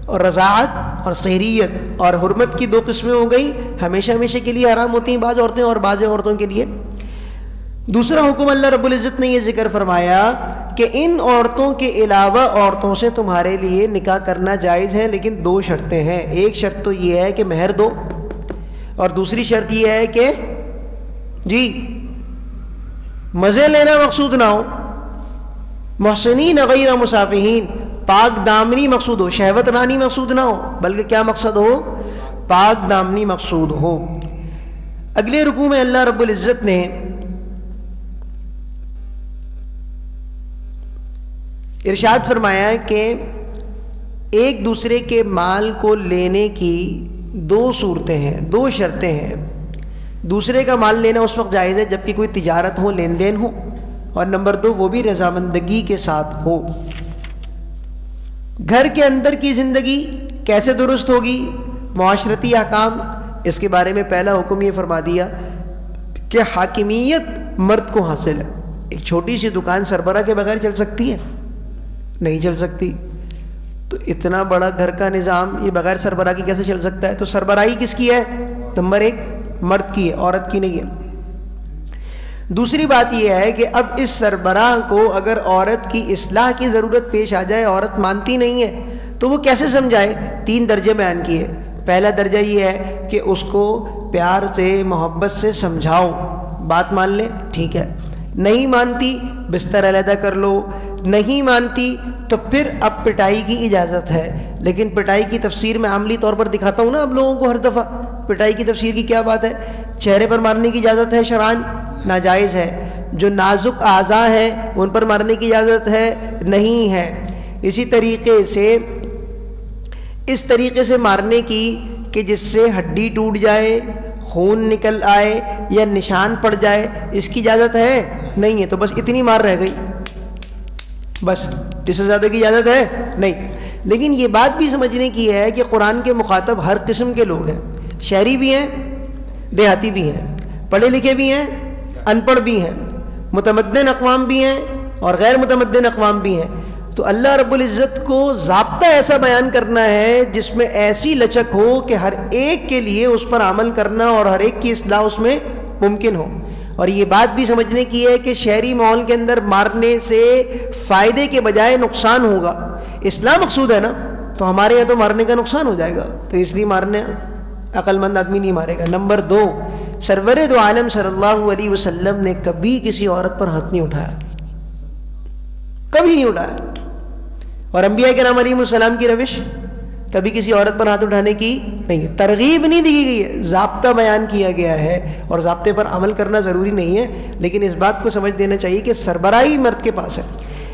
اور رضاعت اور سحریت، اور حرمت کی 2 قسمیں ہو گئی، ہمیشہ ہمیشہ کے لیے حرام ہوتی ہیں بعض عورتیں اور بعض عورتوں کے لیے۔ دوسرا حکم اللہ رب العزت نے یہ ذکر فرمایا کہ ان عورتوں کے علاوہ عورتوں سے تمہارے لیے نکاح کرنا جائز ہے، لیکن 2 شرطیں ہیں۔ ایک شرط تو یہ ہے کہ مہر دو، اور دوسری شرط یہ ہے کہ مزے لینا مقصود نہ ہو، محسنین غیر مسافحین، پاک دامنی مقصود ہو، شہوت رانی مقصود نہ ہو، بلکہ کیا مقصد ہو؟ پاک دامنی مقصود ہو۔ اگلے رکوع میں اللہ رب العزت نے ارشاد فرمایا کہ ایک دوسرے کے مال کو لینے کی 2 صورتیں ہیں، 2 شرطیں ہیں۔ دوسرے کا مال لینا اس وقت جائز ہے جبکہ کوئی تجارت ہو، لین دین ہو، اور نمبر 2 وہ بھی رضامندگی کے ساتھ ہو۔ گھر کے اندر کی زندگی کیسے درست ہوگی؟ معاشرتی احکام، اس کے بارے میں پہلا حکم یہ فرما دیا کہ حاکمیت مرد کو حاصل ہے۔ ایک چھوٹی سی دکان سربراہ کے بغیر چل سکتی ہے؟ نہیں چل سکتی۔ تو اتنا بڑا گھر کا نظام یہ بغیر سربراہ کی کیسے چل سکتا ہے؟ تو سربراہی کس کی ہے؟ نمبر 1 مرد کی ہے، عورت کی نہیں ہے۔ دوسری بات یہ ہے کہ اب اس سربراہ کو اگر عورت کی اصلاح کی ضرورت پیش آ جائے، عورت مانتی نہیں ہے، تو وہ کیسے سمجھائے؟ 3 درجے بیان کیے۔ پہلا درجہ یہ ہے کہ اس کو پیار سے، محبت سے سمجھاؤ، بات مان لے، ٹھیک ہے۔ نہیں مانتی بستر علیحدہ کر لو، نہیں مانتی تو پھر اب پٹائی کی اجازت ہے۔ لیکن پٹائی کی تفسیر میں عملی طور پر دکھاتا ہوں نا اب لوگوں کو ہر دفعہ، پٹائی کی تفسیر کی کیا بات ہے؟ چہرے پر مارنے کی اجازت ہے شرعاً؟ ناجائز ہے۔ جو نازک اعضاء ہیں ان پر مارنے کی اجازت ہے؟ نہیں ہے۔ اسی طریقے سے اس طریقے سے مارنے کی کہ جس سے ہڈی ٹوٹ جائے، خون نکل آئے یا نشان پڑ جائے، اس کی اجازت ہے؟ نہیں ہے۔ تو بس اتنی مار رہ گئی، بس اس سے زیادہ کی اجازت ہے نہیں۔ لیکن یہ بات بھی سمجھنے کی ہے کہ قرآن کے مخاطب ہر قسم کے لوگ ہیں، شہری بھی ہیں، دیہاتی بھی ہیں، پڑھے لکھے بھی ہیں، ان پڑھ بھی ہیں، متمدن اقوام بھی ہیں اور غیر متمدن اقوام بھی ہیں۔ تو اللہ رب العزت کو ضابطہ ایسا بیان کرنا ہے جس میں ایسی لچک ہو کہ ہر ایک کے لیے اس پر عمل کرنا اور ہر ایک کی اصلاح اس میں ممکن ہو۔ اور یہ بات بھی سمجھنے کی ہے کہ شہری ماحول کے اندر مارنے سے فائدے کے بجائے نقصان ہوگا۔ اسلام مقصود ہے نا، تو ہمارے یہاں تو مارنے کا نقصان ہو جائے گا، تو اس لیے مارنے عقل مند آدمی نہیں مارے گا۔ نمبر 2، سرور دو عالم صلی اللہ علیہ وسلم نے کبھی کسی عورت پر ہاتھ نہیں اٹھایا، کبھی نہیں اٹھایا۔ اور انبیاء کرام علیہ السلام کی روش کبھی کسی عورت پر ہاتھ اٹھانے کی نہیں، ترغیب نہیں دی گئی ہے، ضابطہ بیان کیا گیا ہے، اور ضابطے پر عمل کرنا ضروری نہیں ہے، لیکن اس بات کو سمجھ دینا چاہیے کہ سربراہی مرد کے پاس ہے۔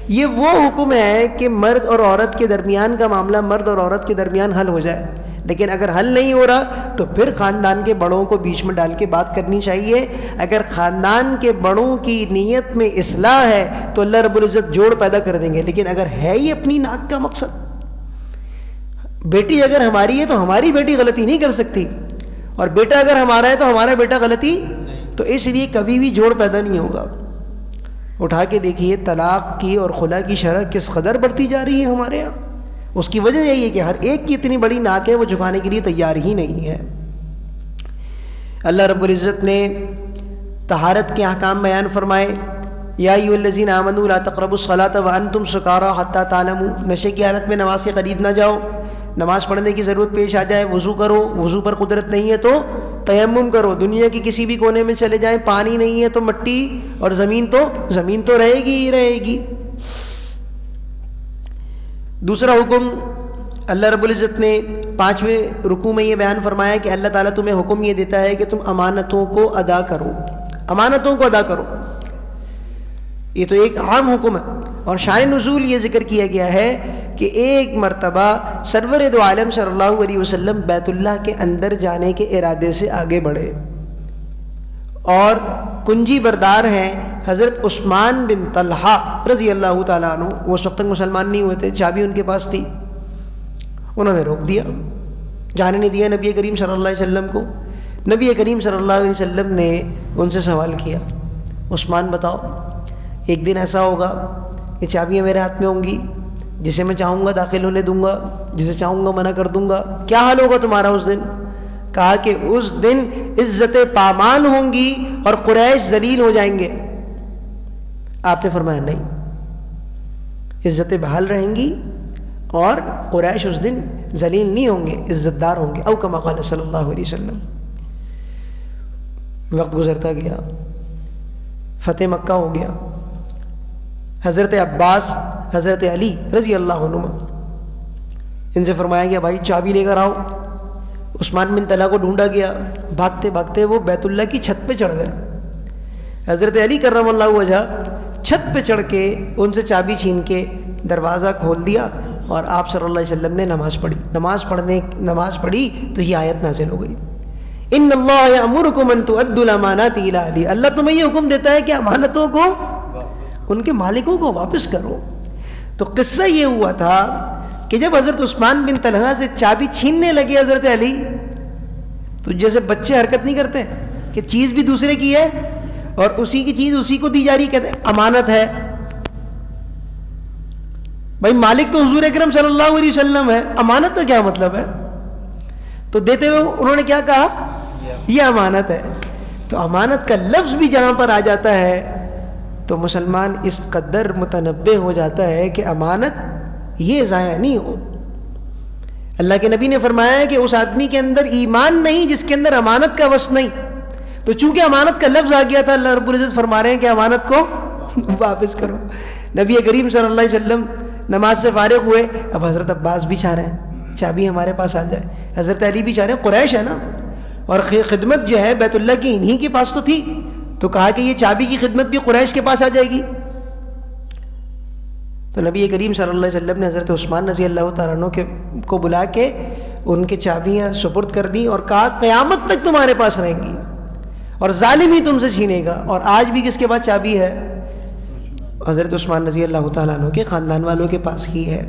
یہ وہ حکم ہے کہ مرد اور عورت کے درمیان کا معاملہ مرد اور عورت کے درمیان حل ہو جائے، لیکن اگر حل نہیں ہو رہا تو پھر خاندان کے بڑوں کو بیچ میں ڈال کے بات کرنی چاہیے۔ اگر خاندان کے بڑوں کی نیت میں اصلاح ہے تو اللہ رب العزت جوڑ پیدا کر دیں گے، لیکن اگر ہے ہی اپنی ناک کا مقصد، بیٹی اگر ہماری ہے تو ہماری بیٹی غلطی نہیں کر سکتی، اور بیٹا اگر ہمارا ہے تو ہمارا بیٹا غلطی، تو اس لیے کبھی بھی جوڑ پیدا نہیں ہوگا۔ اٹھا کے دیکھیے طلاق کی اور خلا کی شرح کس قدر بڑھتی جا رہی ہے ہمارے یہاں۔ اس کی وجہ یہی ہے کہ ہر ایک کی اتنی بڑی ناک ہے، وہ جھکانے کے لیے تیار ہی نہیں ہے۔ اللہ رب العزت نے طہارت کے احکام بیان فرمائے، یا ایھا الذین آمنوا لا تقربوا الصلاۃ وانتم سکارى حتى تعلموا، نشے کی حالت میں نماز کے قریب نہ جاؤ، نماز پڑھنے کی ضرورت پیش آ جائے وضو کرو، وضو پر قدرت نہیں ہے تو تیمم کرو، دنیا کے کسی بھی کونے میں چلے جائیں پانی نہیں ہے تو مٹی اور زمین تو رہے گی ہی رہے گی۔ دوسرا حکم اللہ رب العزت نے 5ویں رکوع میں یہ بیان فرمایا کہ اللہ تعالیٰ تمہیں حکم یہ دیتا ہے کہ تم امانتوں کو ادا کرو، امانتوں کو ادا کرو۔ یہ تو ایک عام حکم ہے، اور شان نزول یہ ذکر کیا گیا ہے کہ ایک مرتبہ سرور دو عالم صلی اللہ علیہ وسلم بیت اللہ کے اندر جانے کے ارادے سے آگے بڑھے، اور کنجی بردار ہیں حضرت عثمان بن طلحہ رضی اللہ تعالیٰ عنہ، وہ اس وقت تک مسلمان نہیں ہوئے تھے، چابی ان کے پاس تھی، انہوں نے روک دیا، جانے نہیں دیا نبی کریم صلی اللہ علیہ وسلم کو۔ نبی کریم صلی اللہ علیہ وسلم نے ان سے سوال کیا، عثمان بتاؤ، ایک دن ایسا ہوگا یہ چابیاں میرے ہاتھ میں ہوں گی، جسے میں چاہوں گا داخل ہونے دوں گا، جسے چاہوں گا منع کر دوں گا، کیا حال ہوگا تمہارا اس دن؟ کہا کہ اس دن عزت پامال ہوں گی اور قریش ذلیل ہو جائیں گے۔ آپ نے فرمایا نہیں، عزتیں بحال رہیں گی اور قریش اس دن ذلیل نہیں ہوں گے، عزت دار ہوں گے، او کما قال صلی اللہ علیہ وسلم۔ وقت گزرتا گیا، فتح مکہ ہو گیا، حضرت عباس، حضرت علی رضی اللہ عنہما، ان سے فرمایا گیا بھائی چابی لے کر آؤ۔ عثمان بن طلحہ کو ڈھونڈا گیا، بھاگتے بھاگتے وہ بیت اللہ کی چھت پہ چڑھ گئے۔ حضرت علی کرم اللہ وجہ چھت پہ چڑھ کے ان سے چابی چھین کے دروازہ کھول دیا، اور آپ صلی اللہ علیہ وسلم نے نماز پڑھی۔ نماز پڑھی تو یہ آیت نازل ہو گئی، ان اللہ یأمرکم ان تؤدوا الامانات الی اہلہا، اللہ تمہیں یہ حکم دیتا ہے کہ امانتوں کو ان کے مالکوں کو واپس کرو۔ تو قصہ یہ ہوا تھا کہ جب حضرت عثمان بن طلحہ سے چابی چھیننے لگے حضرت علی، تو جیسے بچے حرکت نہیں کرتے کہ چیز بھی دوسرے کی ہے اور اسی کی چیز اسی کو دی جا رہی، کہتے ہیں امانت ہے، بھائی مالک تو حضور اکرم صلی اللہ علیہ وسلم ہے، امانت کا کیا مطلب ہے؟ تو دیتے ہوئے انہوں نے کیا کہا، یہ امانت ہے۔ تو امانت کا لفظ بھی جہاں پر آ جاتا ہے تو مسلمان اس قدر متنبہ ہو جاتا ہے کہ امانت یہ ضائع نہیں ہو۔ اللہ کے نبی نے فرمایا ہے کہ اس آدمی کے اندر ایمان نہیں جس کے اندر امانت کا وصف نہیں۔ تو چونکہ امانت کا لفظ آ گیا تھا، اللہ رب العزت فرما رہے ہیں کہ امانت کو واپس کرو۔ نبی کریم صلی اللہ علیہ وسلم نماز سے فارغ ہوئے، اب حضرت عباس بھی چاہ رہے ہیں چابی ہمارے پاس آ جائے، حضرت علی بھی چاہ رہے ہیں، قریش ہے نا، اور خدمت جو ہے بیت اللہ کی انہی کے پاس تو تھی، تو کہا کہ یہ چابی کی خدمت بھی قریش کے پاس آ جائے گی۔ تو نبی کریم صلی اللہ علیہ وسلم نے حضرت عثمان رضی اللہ تعالیٰ عنہ کو بلا کے ان کے چابیاں سپرد کر دی اور کہا قیامت تک تمہارے پاس رہیں گی اور ظالم ہی تم سے چھینے گا۔ اور آج بھی کس کے پاس چابی ہے؟ حضرت عثمان رضی اللہ تعالیٰ عنہ کے خاندان والوں کے پاس ہی ہے۔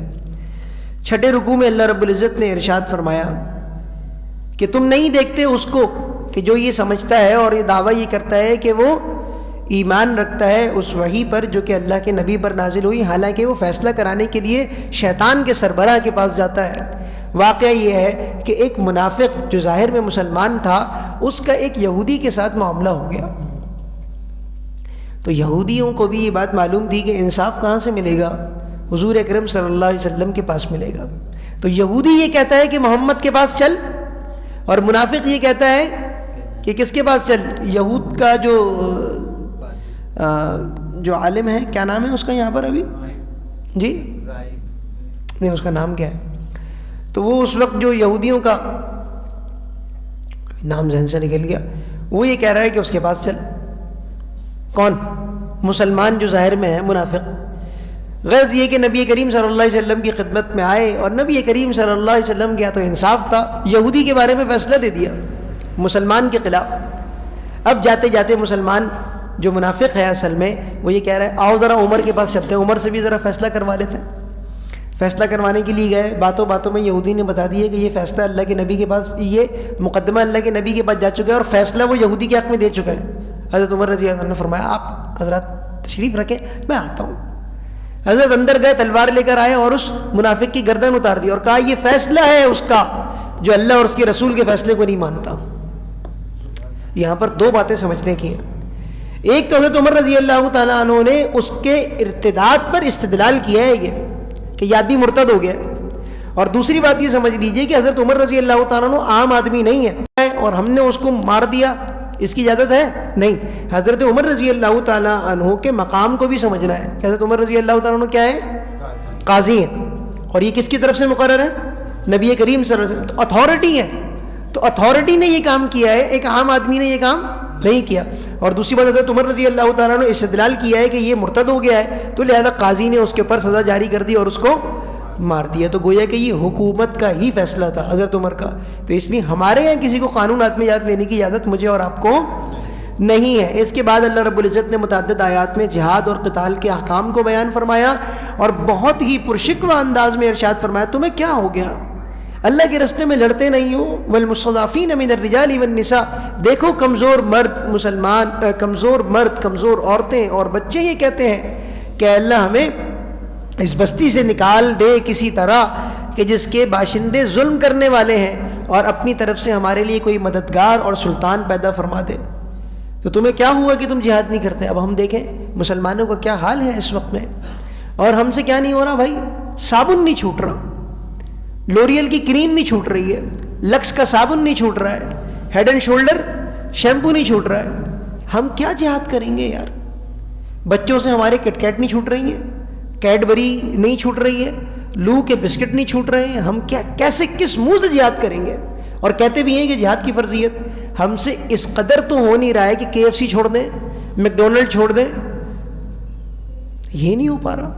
چھٹے رکوع میں اللہ رب العزت نے ارشاد فرمایا کہ تم نہیں دیکھتے اس کو کہ جو یہ سمجھتا ہے اور یہ دعویٰ یہ کرتا ہے کہ وہ ایمان رکھتا ہے اس وحی پر جو کہ اللہ کے نبی پر نازل ہوئی، حالانکہ وہ فیصلہ کرانے کے لیے شیطان کے سربراہ کے پاس جاتا ہے۔ واقعہ یہ ہے کہ ایک منافق جو ظاہر میں مسلمان تھا، اس کا ایک یہودی کے ساتھ معاملہ ہو گیا۔ تو یہودیوں کو بھی یہ بات معلوم تھی کہ انصاف کہاں سے ملے گا؟ حضور اکرم صلی اللہ علیہ وسلم کے پاس ملے گا۔ تو یہودی یہ کہتا ہے کہ محمد کے پاس چل، اور منافق یہ کہتا ہے کہ کس کے پاس چل؟ یہود کا جو عالم ہے، کیا نام ہے اس کا یہاں پر ابھی؟ جی نہیں، اس کا نام کیا ہے؟ تو وہ اس وقت جو یہودیوں کا نام ذہن سے نکل گیا، وہ یہ کہہ رہا ہے کہ اس کے پاس چل۔ کون؟ مسلمان جو ظاہر میں ہے، منافق۔ غرض یہ کہ نبی کریم صلی اللہ علیہ وسلم کی خدمت میں آئے اور نبی کریم صلی اللہ علیہ وسلم کیا تو انصاف تھا، یہودی کے بارے میں فیصلہ دے دیا مسلمان کے خلاف۔ اب جاتے جاتے مسلمان جو منافق ہے اصل میں وہ یہ کہہ رہا ہے آؤ ذرا عمر کے پاس چلتے ہیں، عمر سے بھی ذرا فیصلہ کروا لیتے ہیں۔ فیصلہ کروانے کے لیے گئے، باتوں باتوں میں یہودی نے بتا دیا کہ یہ فیصلہ اللہ کے نبی کے پاس، یہ مقدمہ اللہ کے نبی کے پاس جا چکا ہے اور فیصلہ وہ یہودی کے حق میں دے چکا ہے۔ حضرت عمر رضی اللہ عنہ نے فرمایا آپ حضرات تشریف رکھیں، میں آتا ہوں۔ حضرت اندر گئے، تلوار لے کر آئے اور اس منافق کی گردن اتار دی اور کہا یہ فیصلہ ہے اس کا جو اللہ اور اس کے رسول کے فیصلے کو نہیں مانتا۔ یہاں پر دو باتیں سمجھنے کی ہیں، ایک تو حضرت عمر رضی اللہ تعالیٰ عنہ نے اس کے ارتداد پر استدلال کیا ہے یہ کہ یہ آدمی مرتد ہو گیا، اور دوسری بات یہ سمجھ لیجئے کہ حضرت عمر رضی اللہ تعالیٰ عنہ عام آدمی نہیں ہے اور ہم نے اس کو مار دیا، اس کی اجازت ہے نہیں۔ حضرت عمر رضی اللہ تعالیٰ عنہ کے مقام کو بھی سمجھنا ہے کہ حضرت عمر رضی اللہ تعالیٰ عنہ کیا ہے؟ قاضی ہیں، اور یہ کس کی طرف سے مقرر ہے؟ نبی کریم صلی اللہ علیہ وسلم، تو اتھارٹی ہے، تو اتھارٹی نے یہ کام کیا ہے، ایک عام آدمی نے یہ کام نہیں کیا۔ اور دوسری بات حضرت عمر رضی اللہ تعالیٰ نے استدلال کیا ہے کہ یہ مرتد ہو گیا ہے، تو لہذا قاضی نے اس کے اوپر سزا جاری کر دی اور اس کو مار دیا، تو گویا کہ یہ حکومت کا ہی فیصلہ تھا حضرت عمر کا۔ تو اس لیے ہمارے یہاں کسی کو قانون ہاتھ میں یاد لینے کی اجازت مجھے اور آپ کو نہیں ہے۔ اس کے بعد اللہ رب العزت نے متعدد آیات میں جہاد اور قتال کے احکام کو بیان فرمایا اور بہت ہی پرشکوہ انداز میں ارشاد فرمایا تمہیں کیا ہو گیا، اللہ کے راستے میں لڑتے نہیں ہو؟ والمستضعفین من الرجال والنساء، دیکھو کمزور مرد مسلمان، کمزور مرد، کمزور عورتیں اور بچے یہ کہتے ہیں کہ اللہ ہمیں اس بستی سے نکال دے کسی طرح کہ جس کے باشندے ظلم کرنے والے ہیں، اور اپنی طرف سے ہمارے لیے کوئی مددگار اور سلطان پیدا فرما دے۔ تو تمہیں کیا ہوا کہ تم جہاد نہیں کرتے؟ اب ہم دیکھیں مسلمانوں کا کیا حال ہے اس وقت میں، اور ہم سے کیا نہیں ہو رہا بھائی، صابن نہیں چھوٹ رہا، لوریل کی کریم نہیں چھوٹ رہی ہے، لکس کا صابن نہیں چھوٹ رہا ہے، ہیڈ اینڈ شولڈر شیمپو نہیں چھوٹ رہا ہے۔ ہم کیا جہاد کریں گے یار؟ بچوں سے ہمارے کٹ کیٹ نہیں چھوٹ رہی ہیں، کیڈبری نہیں چھوٹ رہی ہے، لو کے بسکٹ نہیں چھوٹ رہے ہیں، ہم کیا کیسے کس منہ سے جہاد کریں گے؟ اور کہتے بھی ہیں کہ جہاد کی فرضیت ہم سے اس قدر تو ہو نہیں رہا ہے کہ KFC چھوڑ دیں، میکڈونلڈ چھوڑ دیں، یہ نہیں ہو پا رہا۔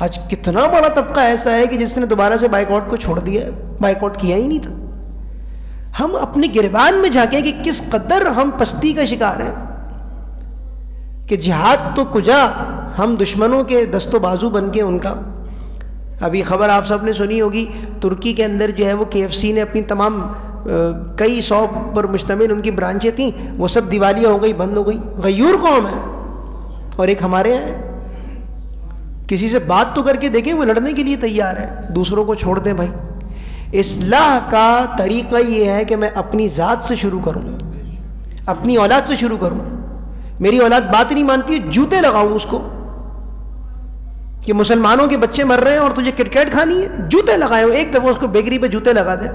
آج کتنا بڑا طبقہ ایسا ہے کہ جس نے دوبارہ سے بائیکاٹ کو چھوڑ دیا ہے، بائیکاٹ کیا ہی نہیں تھا۔ ہم اپنے گریبان میں جھانکیں کہ کس قدر ہم پستی کا شکار ہیں کہ جہاد تو کجا، ہم دشمنوں کے دست و بازو بن کے ان کا۔ ابھی خبر آپ سب نے سنی ہوگی، ترکی کے اندر جو ہے وہ KFC نے اپنی تمام کئی 100 پر مشتمل ان کی برانچیں تھیں، وہ سب دیوالیہ ہو گئی، بند ہو گئی۔ غیور قوم ہے، اور ایک ہمارے ہیں، کسی سے بات تو کر کے دیکھیں، وہ لڑنے کے لیے تیار ہے، دوسروں کو چھوڑ دیں۔ بھائی اصلاح کا طریقہ یہ ہے کہ میں اپنی ذات سے شروع کروں، اپنی اولاد سے شروع کروں۔ میری اولاد بات نہیں مانتی ہے، جوتے لگاؤں اس کو کہ مسلمانوں کے بچے مر رہے ہیں اور تجھے کرکٹ کھانی ہے، جوتے لگائے ہو۔ ایک دفعہ اس کو بیکری پہ جوتے لگا دے،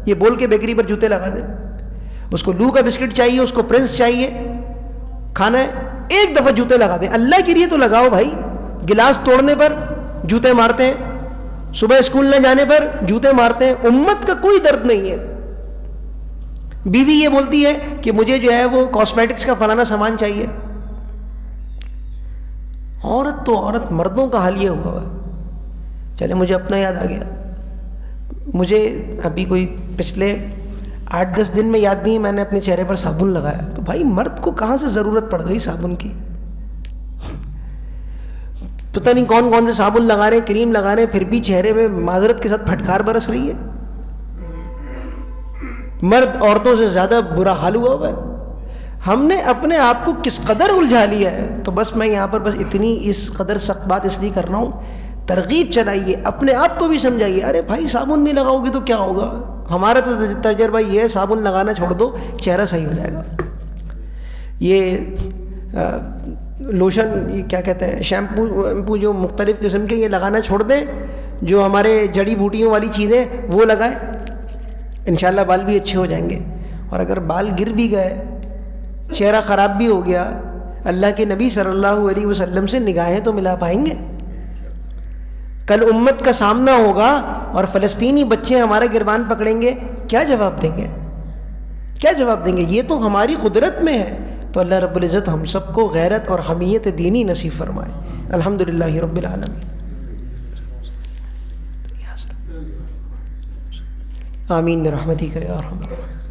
یہ بول کے بیکری پر جوتے لگا دے۔ اس کو لو کا بسکٹ چاہیے، اس کو پرنس چاہیے، کھانا ہے، ایک دفعہ جوتے لگا دیں۔ اللہ کے لیے تو لگاؤ بھائی۔ گلاس توڑنے پر جوتے مارتے ہیں، صبح اسکول نہ جانے پر جوتے مارتے ہیں، امت کا کوئی درد نہیں ہے۔ بیوی یہ بولتی ہے کہ مجھے جو ہے وہ کاسمیٹکس کا فلانا سامان چاہیے۔ عورت تو عورت، مردوں کا حال یہ ہوا ہے۔ چلے مجھے اپنا یاد آ گیا، مجھے ابھی کوئی پچھلے 8-10 دن میں یاد نہیں، میں نے اپنے چہرے پر صابن لگایا، تو بھائی مرد کو کہاں سے ضرورت پڑ گئی صابن کی؟ پتہ نہیں کون کون سے صابن لگا رہے ہیں، کریم لگا رہے ہیں، پھر بھی چہرے میں معذرت کے ساتھ پھٹکار برس رہی ہے۔ مرد عورتوں سے زیادہ برا حال ہوا ہے۔ ہم نے اپنے آپ کو کس قدر الجھا لیا ہے۔ تو بس میں یہاں پر بس اتنی اس قدر سخت بات اس لیے کر رہا ہوں، ترغیب چلائیے، اپنے آپ کو بھی سمجھائیے، ارے بھائی صابن نہیں لگاؤ گے تو کیا ہوگا؟ ہمارا تو تجربہ یہ ہے، صابن لگانا چھوڑ دو، چہرہ صحیح ہو جائے گا۔ یہ لوشن، یہ کیا کہتے ہیں، شیمپو جو مختلف قسم کے، یہ لگانا چھوڑ دیں، جو ہمارے جڑی بوٹیوں والی چیزیں وہ لگائیں، انشاءاللہ بال بھی اچھے ہو جائیں گے۔ اور اگر بال گر بھی گئے، چہرہ خراب بھی ہو گیا، اللہ کے نبی صلی اللہ علیہ وسلم سے نگاہیں تو ملا پائیں گے؟ کل امت کا سامنا ہوگا اور فلسطینی بچے ہمارا گربان پکڑیں گے، کیا جواب دیں گے؟ کیا جواب دیں گے؟ یہ تو ہماری قدرت میں ہے۔ تو اللہ رب العزت ہم سب کو غیرت اور حمیت دینی نصیب فرمائے۔ الحمدللہ رب العالمین، آمین برحمتک یا ارحم الراحمین۔